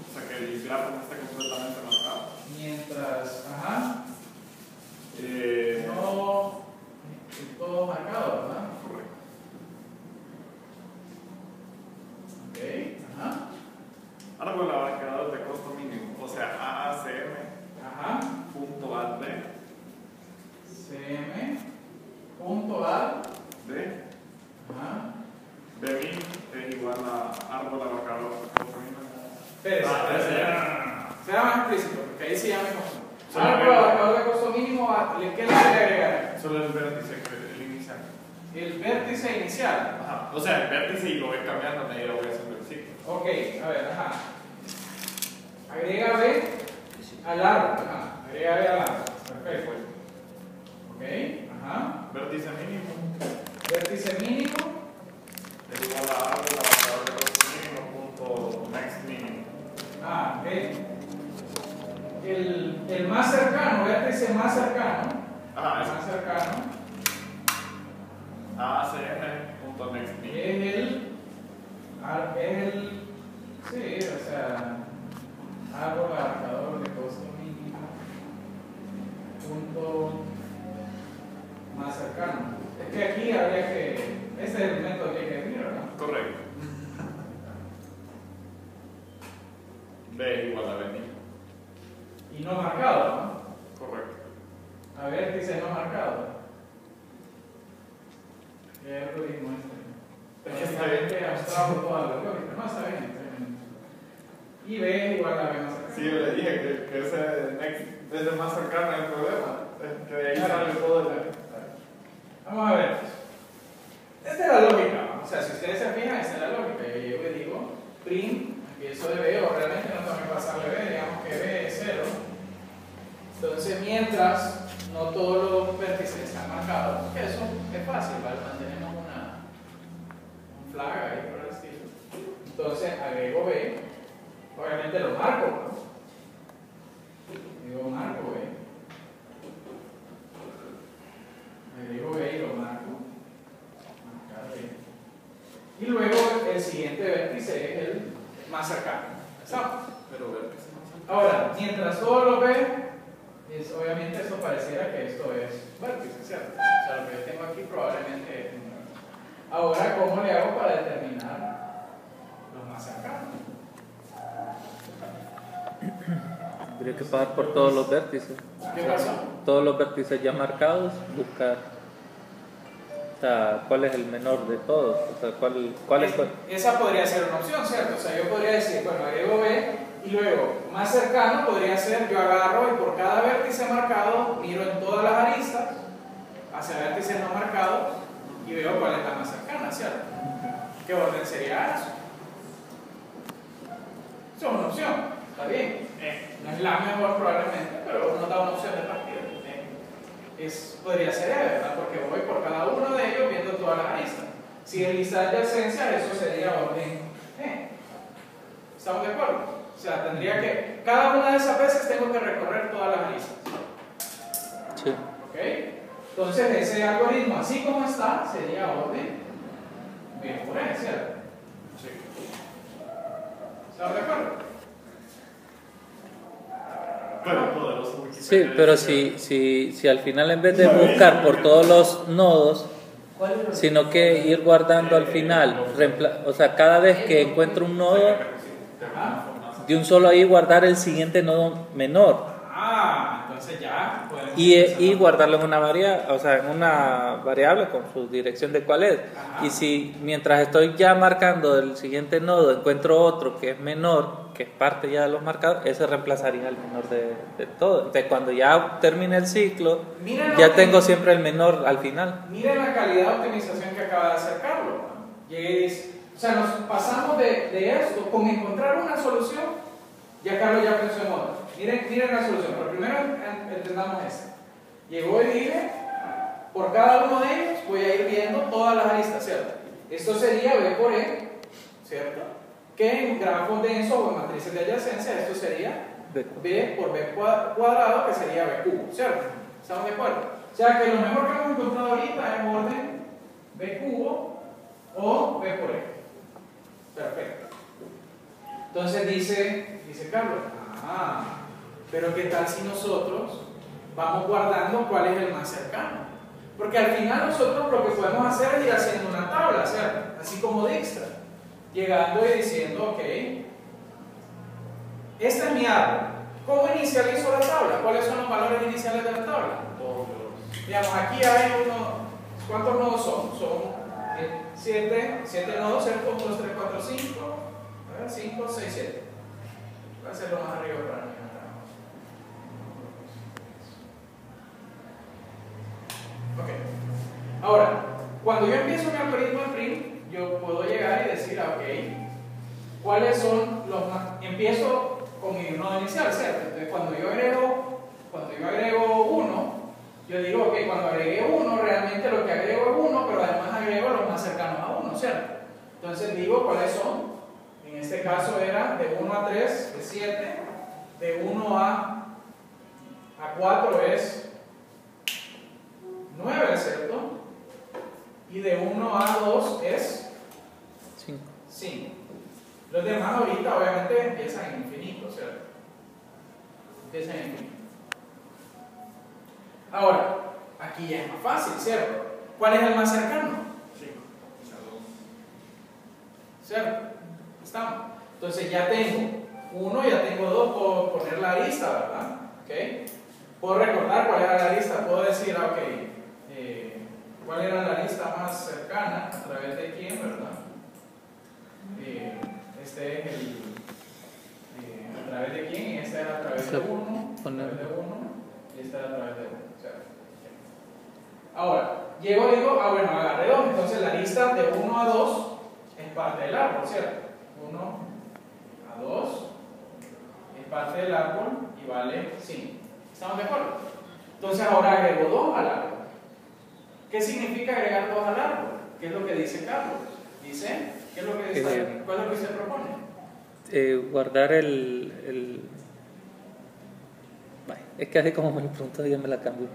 Speaker 3: o sea que el grafo no esté completamente marcado.
Speaker 1: Mientras, ajá,
Speaker 3: Eh,
Speaker 1: no, todo marcado, ¿verdad?
Speaker 3: Correcto.
Speaker 1: Ok, ajá,
Speaker 3: Árbol abarcador de costo mínimo, o sea, AACM
Speaker 1: ajá,
Speaker 3: punto AD
Speaker 1: cm, punto a,
Speaker 3: de
Speaker 1: ajá,
Speaker 3: BMIN es igual a árbol abarcador de costo mínimo.
Speaker 1: espérese, sea más explícito, porque ahí sí ya me confundo.
Speaker 3: Solo
Speaker 1: Árbol abarcador de costo mínimo, ¿qué le voy a agregar?
Speaker 3: Solo el vértice, el inicial.
Speaker 1: El vértice inicial.
Speaker 3: Ajá. O sea, el vértice y lo voy cambiando a medida que voy haciendo el ciclo.
Speaker 1: Ok, a ver, ajá. Agrega B al árbol, ajá. Agrega B al árbol. Perfecto. Ok, ajá.
Speaker 3: Vértice mínimo
Speaker 1: Vértice mínimo.
Speaker 3: es igual a árbol abarcador de costo mínimo punto next mínimo.
Speaker 1: Ah, ok. El más cercano, vértice más cercano.
Speaker 3: Ajá,
Speaker 1: El más cercano
Speaker 3: AACM punto next mínimo.
Speaker 1: sí, o sea, árbol abarcador de costo mínimo. Punto más cercano. Es que aquí habría que, este es el método que hay que definir, ¿verdad?
Speaker 3: Correcto. B igual a B mínimo.
Speaker 1: Y no marcado, ¿no?
Speaker 3: Correcto.
Speaker 1: A ver, dice no marcado. ¿Qué algoritmo es
Speaker 3: Es que está bien.
Speaker 1: que abstrajo todo el algoritmo. No, está bien, está bien. Y B igual a B más cercano.
Speaker 3: Sí, yo le dije que ese next es el más cercano al problema. Que de ahí sale todo el.
Speaker 1: Vamos a ver. Esta es la lógica. O sea, si ustedes se fijan, esta es la lógica. Yo llego y digo, prim, empiezo de B, o realmente no tengo que pasarle B, digamos que B es 0. Entonces, mientras no todos los vértices están marcados, porque eso es fácil, ¿vale? Mantenemos un flag ahí por el estilo. Entonces, agrego B, obviamente lo marco, ¿no? Digo, marco B. Agrego B y lo marco. Marcar B. Y luego el siguiente vértice es el más cercano. ¿Estamos?
Speaker 3: Pero vértice más cercano.
Speaker 1: Ahora, mientras todo lo ve, obviamente esto pareciera que esto es vértice, ¿cierto? O sea, lo que yo tengo aquí probablemente es un vértice. Ahora, ¿cómo le hago para determinar los más cercanos?
Speaker 4: Habría que pasar por todos los vértices.
Speaker 1: ¿Ah? ¿Qué pasó?
Speaker 4: Todos los vértices ya marcados, buscar, o sea, cuál es el menor de todos, o sea, cuál es.
Speaker 1: Esa podría ser una opción, ¿cierto? O sea, yo podría decir, bueno, agrego B y luego, más cercano podría ser, yo agarro y por cada vértice marcado, miro en todas las aristas, hacia vértices no marcados y veo cuál es la más cercana, ¿cierto? ¿Qué orden sería eso? Eso es una opción, está bien. No es la mejor probablemente, pero nos da una opción de partida. Podría ser E, ¿verdad? Porque voy por cada uno de ellos viendo todas las aristas. Si es lista de adyacencias, eso sería orden E. ¿Estamos de acuerdo? O sea, tendría que, cada una de esas veces tengo que recorrer todas las aristas.
Speaker 4: Sí.
Speaker 1: ¿Ok? Entonces ese algoritmo, así como está, sería orden B por E, ¿cierto? Sí. ¿Estamos de acuerdo?
Speaker 3: Pero poderoso Wikipedia.
Speaker 4: Sí, pero si al final en vez de buscar por todos los nodos, sino que ir guardando al final, o sea, cada vez que encuentro un nodo, de un solo ahí guardar el siguiente nodo menor.
Speaker 1: Entonces ya podemos
Speaker 4: Y guardarlo en una variable, o sea, en una variable con su dirección de cuál es. Y si mientras estoy ya marcando el siguiente nodo encuentro otro que es menor, que es parte ya de los marcados, ese reemplazaría al menor de todo. Entonces cuando ya termine el ciclo, ya tengo siempre el menor al final.
Speaker 1: Miren la calidad de optimización que acaba de hacer Carlos. Llega y dice, o sea, nos pasamos de esto con encontrar una solución, ya Carlos ya pensó en otra. Miren la solución, pero primero entendamos esta. Llegó y dije, por cada uno de ellos voy a ir viendo todas las aristas, ¿cierto? Esto sería B por E, ¿cierto? Que en grafos densos o en matrices de adyacencia, esto sería B por B cuadrado, que sería B cubo, ¿cierto? ¿Estamos de acuerdo? O sea que lo mejor que hemos encontrado ahorita es orden B cubo o B por E. Perfecto. Entonces dice Carlos, pero ¿qué tal si nosotros vamos guardando cuál es el más cercano? Porque al final nosotros lo que podemos hacer es ir haciendo una tabla, ¿cierto? Así como Dijkstra, llegando y diciendo, ok, este es mi árbol. ¿Cómo inicializo la tabla? ¿Cuáles son los valores iniciales de la tabla? Digamos, aquí hay ¿cuántos nodos son? Son 7 nodos, 0, 1, 2, 3, 4, 5, 5, 6, 7. Voy a hacerlo más arriba para mí. Ok. Ahora, cuando yo empiezo mi algoritmo de print, yo puedo llegar y decir, ok, ¿cuáles son los más? Empiezo con mi nodo inicial, ¿cierto? Entonces, cuando yo agrego 1, yo digo, ok, cuando agregué 1, realmente lo que agrego es 1, pero además agrego los más cercanos a 1, ¿cierto? Entonces digo, ¿cuáles son? En este caso era de 1 a 3 es 7, de 1 a 4 es 9, ¿cierto? Y de 1 a 2 es 5. Los demás ahorita obviamente empiezan en infinito, ¿cierto? Empiezan en infinito. Ahora, aquí ya es más fácil, ¿cierto? ¿Cuál es el más cercano? 5. ¿Cierto? ¿Estamos? Entonces ya tengo 1, ya tengo 2, puedo poner la arista, ¿verdad? ¿Ok? Puedo recordar cuál era la arista, puedo decir, ok, cuál era la arista más cercana, a través de quién, ¿verdad? Este es el, a través de quién, y este era a través de 1, y este era a través de 1, ¿cierto? Ahora, llego y digo, bueno, agarré 2, entonces la arista de 1 a 2 es parte del árbol, ¿cierto? 1 a 2 es parte del árbol y vale 5. ¿Estamos de acuerdo? Entonces ahora agrego 2 al árbol. ¿Qué significa agregar 2 al árbol? ¿Qué es lo que dice Carlos? Dice, ¿qué es lo que dice? ¿Cuál es lo que se propone?
Speaker 4: Guardar el... Es que así como me lo preguntó ya me la cambio.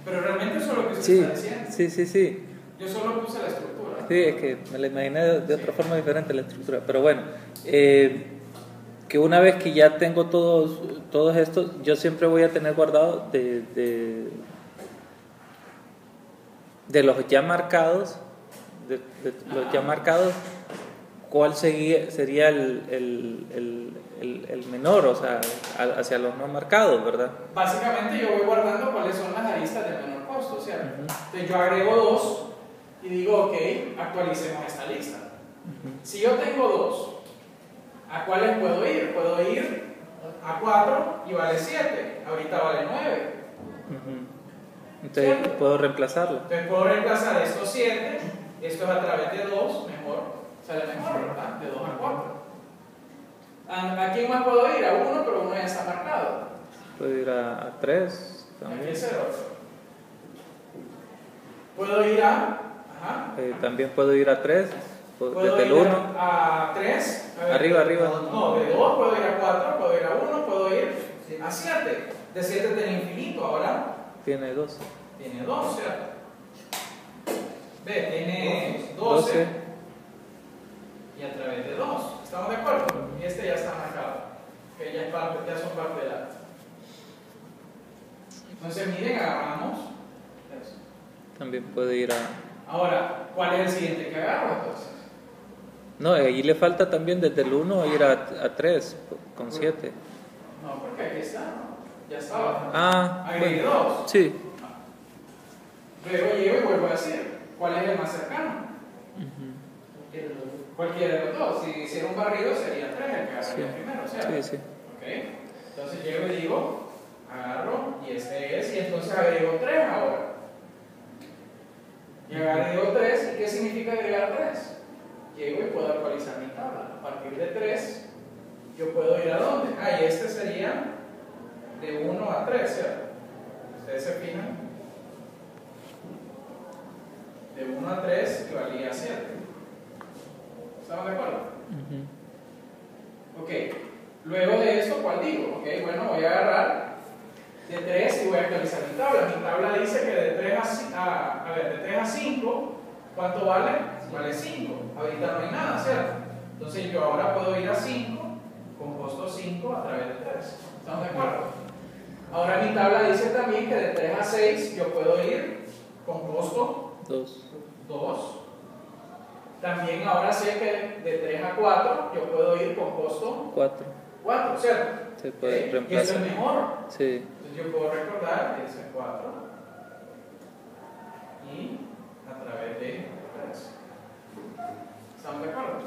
Speaker 1: Pero realmente eso es lo que se está diciendo.
Speaker 4: Sí.
Speaker 1: Yo solo puse la estructura.
Speaker 4: Sí, es que me la imaginé de otra forma diferente la estructura. Pero bueno, que una vez que ya tengo todos estos, yo siempre voy a tener guardado de los ya marcados, ¿cuál sería el menor, o sea, hacia los no marcados, ¿verdad?
Speaker 1: Básicamente yo voy guardando cuáles son las aristas de menor costo, ¿cierto? Entonces yo agrego 2 y digo, ok, actualicemos esta lista. Si yo tengo 2, ¿a cuáles puedo ir? Puedo ir a 4 y vale 7, ahorita vale 9.
Speaker 4: Entonces
Speaker 1: ¿cierto?
Speaker 4: puedo reemplazarlo.
Speaker 1: Entonces puedo reemplazar estos 7, esto es a través de 2, mejor, sale mejor, ¿verdad? De 2 a 4. ¿A quién más puedo ir? A 1, pero 1 ya está marcado.
Speaker 4: Puedo ir a 3
Speaker 1: Aquí
Speaker 4: también.
Speaker 1: es 0. Puedo ir a...
Speaker 4: También puedo ir a 3,
Speaker 1: Puedo
Speaker 4: desde el
Speaker 1: ir
Speaker 4: 1.
Speaker 1: a 3.
Speaker 4: Arriba.
Speaker 1: No, de 2 puedo ir a 4, puedo ir a 1, puedo ir a 7. De 7 tiene infinito, ahora
Speaker 4: Tiene 12.
Speaker 1: tiene 2, ¿cierto? Ve, tiene 12 y a través de 2. ¿Estamos de acuerdo? Y este ya está marcado. Que ya son parte del acto. Entonces, miren, agarramos eso.
Speaker 4: También puedo ir a...
Speaker 1: Ahora, ¿cuál es el siguiente que agarro entonces?
Speaker 4: No, ahí le falta también desde el 1 ir a 3 con 7.
Speaker 1: No, porque aquí está, ¿no? Ya estaba.
Speaker 4: Bueno,
Speaker 1: Agregué 2.
Speaker 4: sí.
Speaker 1: Luego llego y vuelvo a decir, ¿cuál es el más cercano? Cualquiera de los dos. Si hiciera un barrido sería 3 el que agarraría primero, ¿cierto?
Speaker 4: Sí.
Speaker 1: Ok. Entonces llego y digo, agarro y este es, y entonces agrego 3 ahora. Y agrego 3, ¿y qué significa agregar 3? Llego y puedo actualizar mi tabla. A partir de 3, yo puedo ir a dónde? Y este sería de 1 a 3, ¿cierto? Ustedes se fijan. De 1 a 3 equivalía a 7. ¿Estamos de acuerdo? Ok. Luego de esto, ¿cuál digo? Ok, bueno, voy a agarrar de 3 y voy a actualizar mi tabla. Mi tabla dice que de 3 a 5, ¿cuánto vale? Vale 5. Ahorita no hay nada, ¿cierto? Entonces yo ahora puedo ir a 5 con costo 5 a través de 3. ¿Estamos de acuerdo? Ahora mi tabla dice también que de 3 a 6 yo puedo ir con costo 2. También ahora sé que de 3 a 4 yo puedo ir con costo 4, ¿cierto?
Speaker 4: Se puede
Speaker 1: Y
Speaker 4: reemplazar.
Speaker 1: eso es mejor.
Speaker 4: Sí.
Speaker 1: Entonces yo puedo recordar que ese es 4 y a través de 3. ¿Estamos de acuerdo?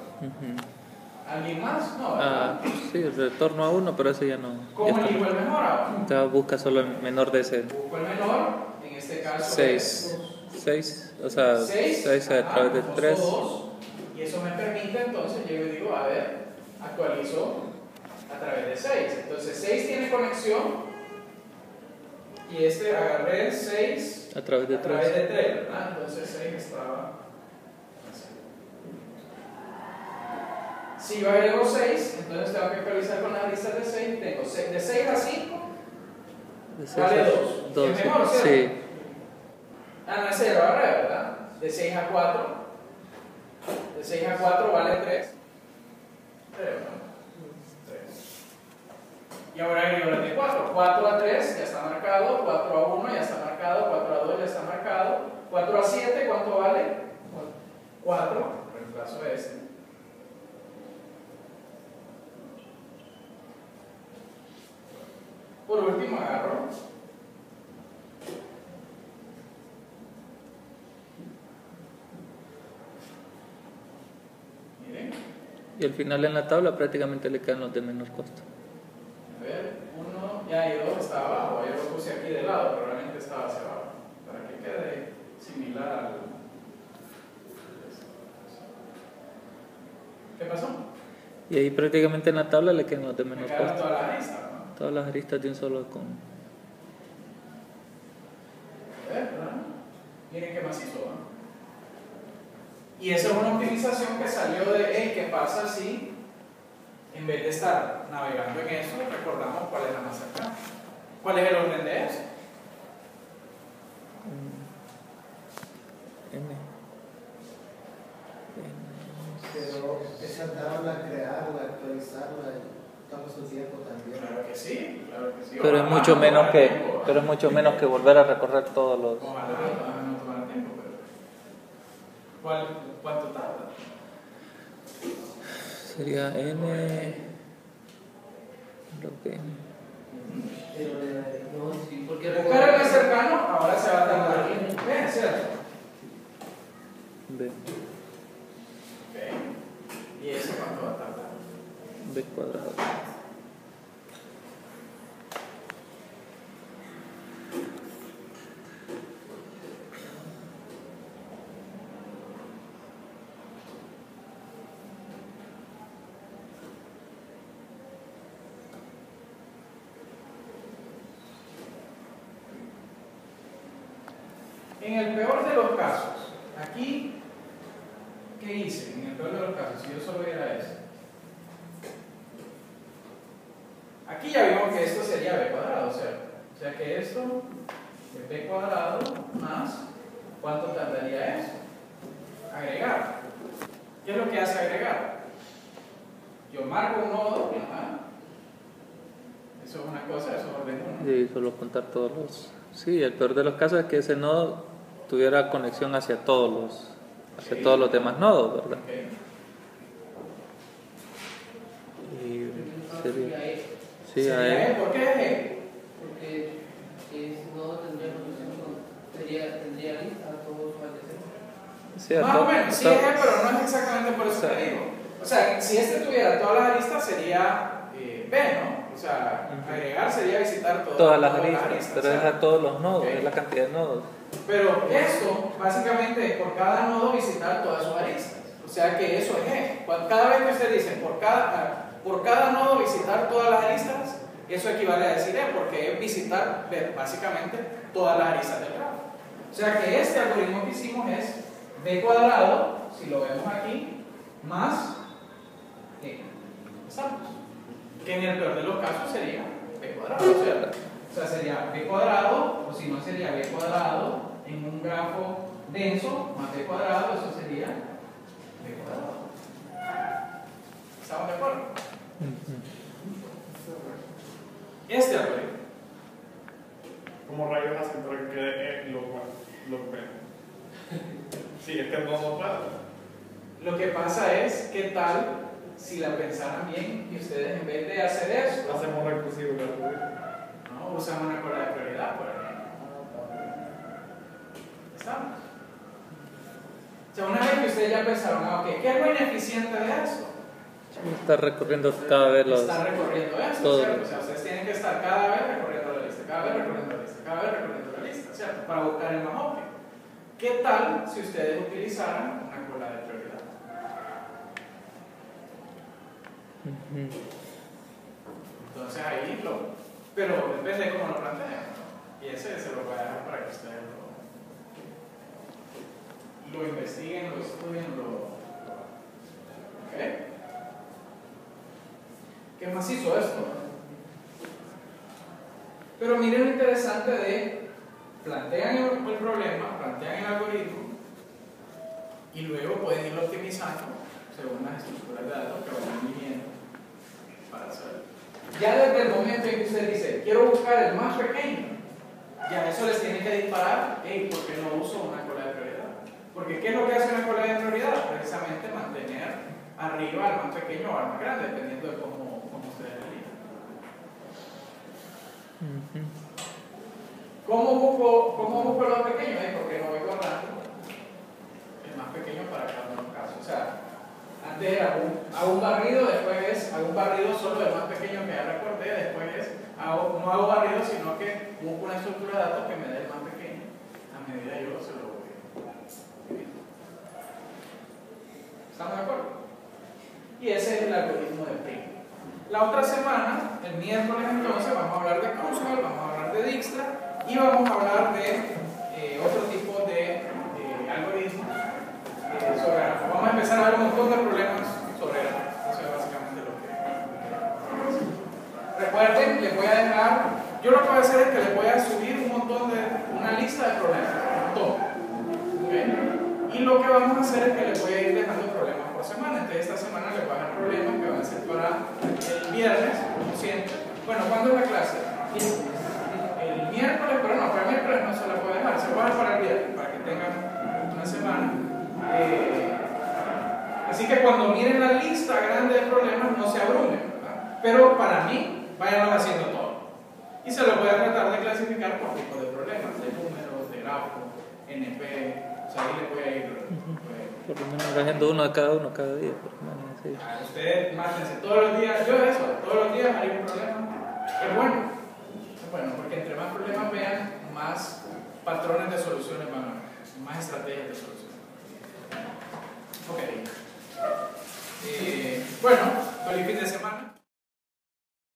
Speaker 1: ¿Alguien más? No, ¿verdad?
Speaker 4: Sí, retorno a 1, pero ese ya no.
Speaker 1: ¿Cómo elijo el mejor ahora?
Speaker 4: Entonces busca solo el menor de ese.
Speaker 1: Busco el menor, en este caso
Speaker 4: 6, o sea, 6 a través de 3.
Speaker 1: 2, y eso me permite, entonces yo digo, a ver, actualizo a través de 6. Entonces 6 tiene conexión y este agarré 6
Speaker 4: a través de 3.
Speaker 1: ¿Verdad? Entonces 6 estaba así. Si yo agrego 6, entonces tengo que actualizar con las listas de 6. Tengo de 6 a 5, vale 2. ¿Es mejor, cierto?
Speaker 4: Sí.
Speaker 1: No es 0 ahora, ¿verdad? De 6 a 4. De 6 a 4 vale 3. 3. Y ahora agrego las de 4. 4 a 3 ya está marcado. 4 a 1 ya está marcado. 4 a 2 ya está marcado. 4 a 7, ¿cuánto vale? 4. Reemplazo este. Por último agarro
Speaker 4: Y al final en la tabla prácticamente le quedan los de menor costo.
Speaker 1: A ver, 1 ya y 2 está abajo. Yo lo puse aquí de lado, pero realmente estaba hacia abajo. Para que quede similar al... ¿Qué pasó?
Speaker 4: Y ahí prácticamente en la tabla le quedan los de
Speaker 1: Me
Speaker 4: menor
Speaker 1: quedaron
Speaker 4: costo.
Speaker 1: todas las aristas, ¿no?
Speaker 4: Todas las aristas de un solo con.
Speaker 1: A ver, ¿verdad? Miren qué macizo, ¿no? Y esa es una optimización que salió de, ¿qué pasa si en vez de estar navegando en eso, recordamos cuál es la más cercana? ¿Cuál es el orden de eso?
Speaker 7: Pero esa tabla, crearla, actualizarla, toma su tiempo también.
Speaker 1: Claro que sí, claro que sí.
Speaker 4: Pero es mucho menos que, pero es mucho menos que volver a recorrer todos los.
Speaker 1: Ojalá no tomara tiempo, pero ¿cuánto tarda?
Speaker 4: Sería N. Lo que.
Speaker 5: No, sí, porque
Speaker 1: Buscar el más cercano, ahora se va a tardar. ¿Ven? ¿Cierto?
Speaker 4: B.
Speaker 1: Ok. ¿Y eso cuánto va a tardar?
Speaker 4: B cuadrado.
Speaker 1: En el peor de los casos, aquí, ¿qué hice? En el peor de los casos, si yo solo viera eso. Aquí ya vimos que esto sería b cuadrado, ¿cierto? O sea que esto es b cuadrado más, ¿cuánto tardaría eso? Agregar. ¿Qué es lo que hace agregar? Yo marco un nodo, eso es una cosa, eso es orden 1.
Speaker 4: Y solo contar todos los. Sí, el peor de los casos es que ese nodo tuviera conexión hacia todos los demás nodos, ¿verdad?
Speaker 1: Okay.
Speaker 4: Y sería. Sí,
Speaker 1: ¿Sería
Speaker 4: a él.
Speaker 1: ¿Por qué es E?
Speaker 5: Porque no tendría conexión tendría lista a todos los adyacentes.
Speaker 4: Sí,
Speaker 1: Más o menos, sí es E, pero no es exactamente por eso que digo. O sea, si este tuviera todas las aristas sería B, ¿no? O sea, agregar sería visitar
Speaker 4: todas las aristas, pero es a todos los nodos,
Speaker 1: Okay.
Speaker 4: es la cantidad de nodos.
Speaker 1: Pero esto, básicamente, es por cada nodo visitar todas sus aristas. O sea que eso es E. Cada vez que usted dice por cada nodo visitar todas las aristas, eso equivale a decir E, porque es visitar básicamente todas las aristas del grafo. O sea que este algoritmo que hicimos es B cuadrado, si lo vemos aquí, más E. ¿Estamos? Que en el peor de los casos sería B cuadrado, ¿cierto? O sea, sería B cuadrado, o si no sería B cuadrado en un grafo denso más B cuadrado, eso sería B cuadrado. ¿Estamos de acuerdo? Este algoritmo.
Speaker 3: ¿Cómo rayos hacen para que quede E lo B? Sí, es que no claro.
Speaker 1: Lo que pasa es, ¿qué tal si la pensaran bien y ustedes en vez de hacer esto,
Speaker 3: Hacemos recursivo el algoritmo.
Speaker 1: no, usan una cola de prioridad, por ejemplo? ¿Estamos? O sea, una vez que ustedes ya pensaron, ok, ¿qué es lo ineficiente de esto?
Speaker 4: Está recorriendo cada vez los.
Speaker 1: Está recorriendo esto,
Speaker 4: todo.
Speaker 1: ¿cierto? O sea, ustedes tienen que estar cada vez recorriendo la lista, cada vez recorriendo la lista, cada vez recorriendo la lista, ¿cierto? Para buscar el más óptimo. ¿Qué tal si ustedes utilizaran una cola de prioridad? Entonces ahí pero depende de cómo lo planteen, ¿no? Y ese se lo voy a dejar para que ustedes lo investiguen, lo estudien, ¿ok? ¿Qué más hizo esto? Pero miren lo interesante de plantean el problema, plantean el algoritmo y luego pueden irlo optimizando según las estructuras de datos que vayan midiendo para hacerlo. Ya desde el momento en que usted dice, quiero buscar el más pequeño, ya eso les tiene que disparar, hey, ¿por qué no uso una cola de prioridad? Porque ¿qué es lo que hace una cola de prioridad? Precisamente mantener arriba al más pequeño o al más grande, dependiendo de cómo ustedes elijan. ¿Cómo busco lo pequeño? Porque no voy guardando el más pequeño para cada uno de los casos. O sea, antes era hago un barrido, después hago un barrido solo del más pequeño que ya recordé, después no hago barrido, sino que busco una estructura de datos que me dé el más pequeño a medida yo se lo voy viviendo. ¿Estamos de acuerdo? Y ese es el algoritmo de Pring. La otra semana, el miércoles entonces, vamos a hablar de Kurzweil, vamos a hablar de Dijkstra y vamos a hablar de otro tipo de algoritmos sobre grafos. Vamos a empezar a ver un montón de problemas sobre grafos. Eso es básicamente lo que recuerden, les voy a dejar, yo lo que voy a hacer es que les voy a subir una lista de problemas, un montón. ¿Okay? Y lo que vamos a hacer es que les voy a ir dejando problemas por semana. Entonces esta semana les voy a dejar problemas que van a ser para el viernes, como siempre. Bueno, ¿cuándo es la clase? El miércoles, pero no, para el miércoles no se la puedo dejar, se puede dejar para el viernes, para que tengan una semana. Así que cuando miren la lista grande de problemas, no se abrumen, ¿verdad? Pero para mí, vayan haciendo todo. Y se lo voy a tratar de clasificar por tipo de problemas, de números, de grafo, NP, o sea, ahí le voy a ir.
Speaker 4: Por lo menos haciendo uno cada día. Por lo menos, sí.
Speaker 1: Usted mátense todos los días, yo eso, todos los días hay un problema. Es bueno, porque entre más problemas vean, más patrones de soluciones van a ver, más estrategias de solución. Ok. Bueno, feliz fin de semana.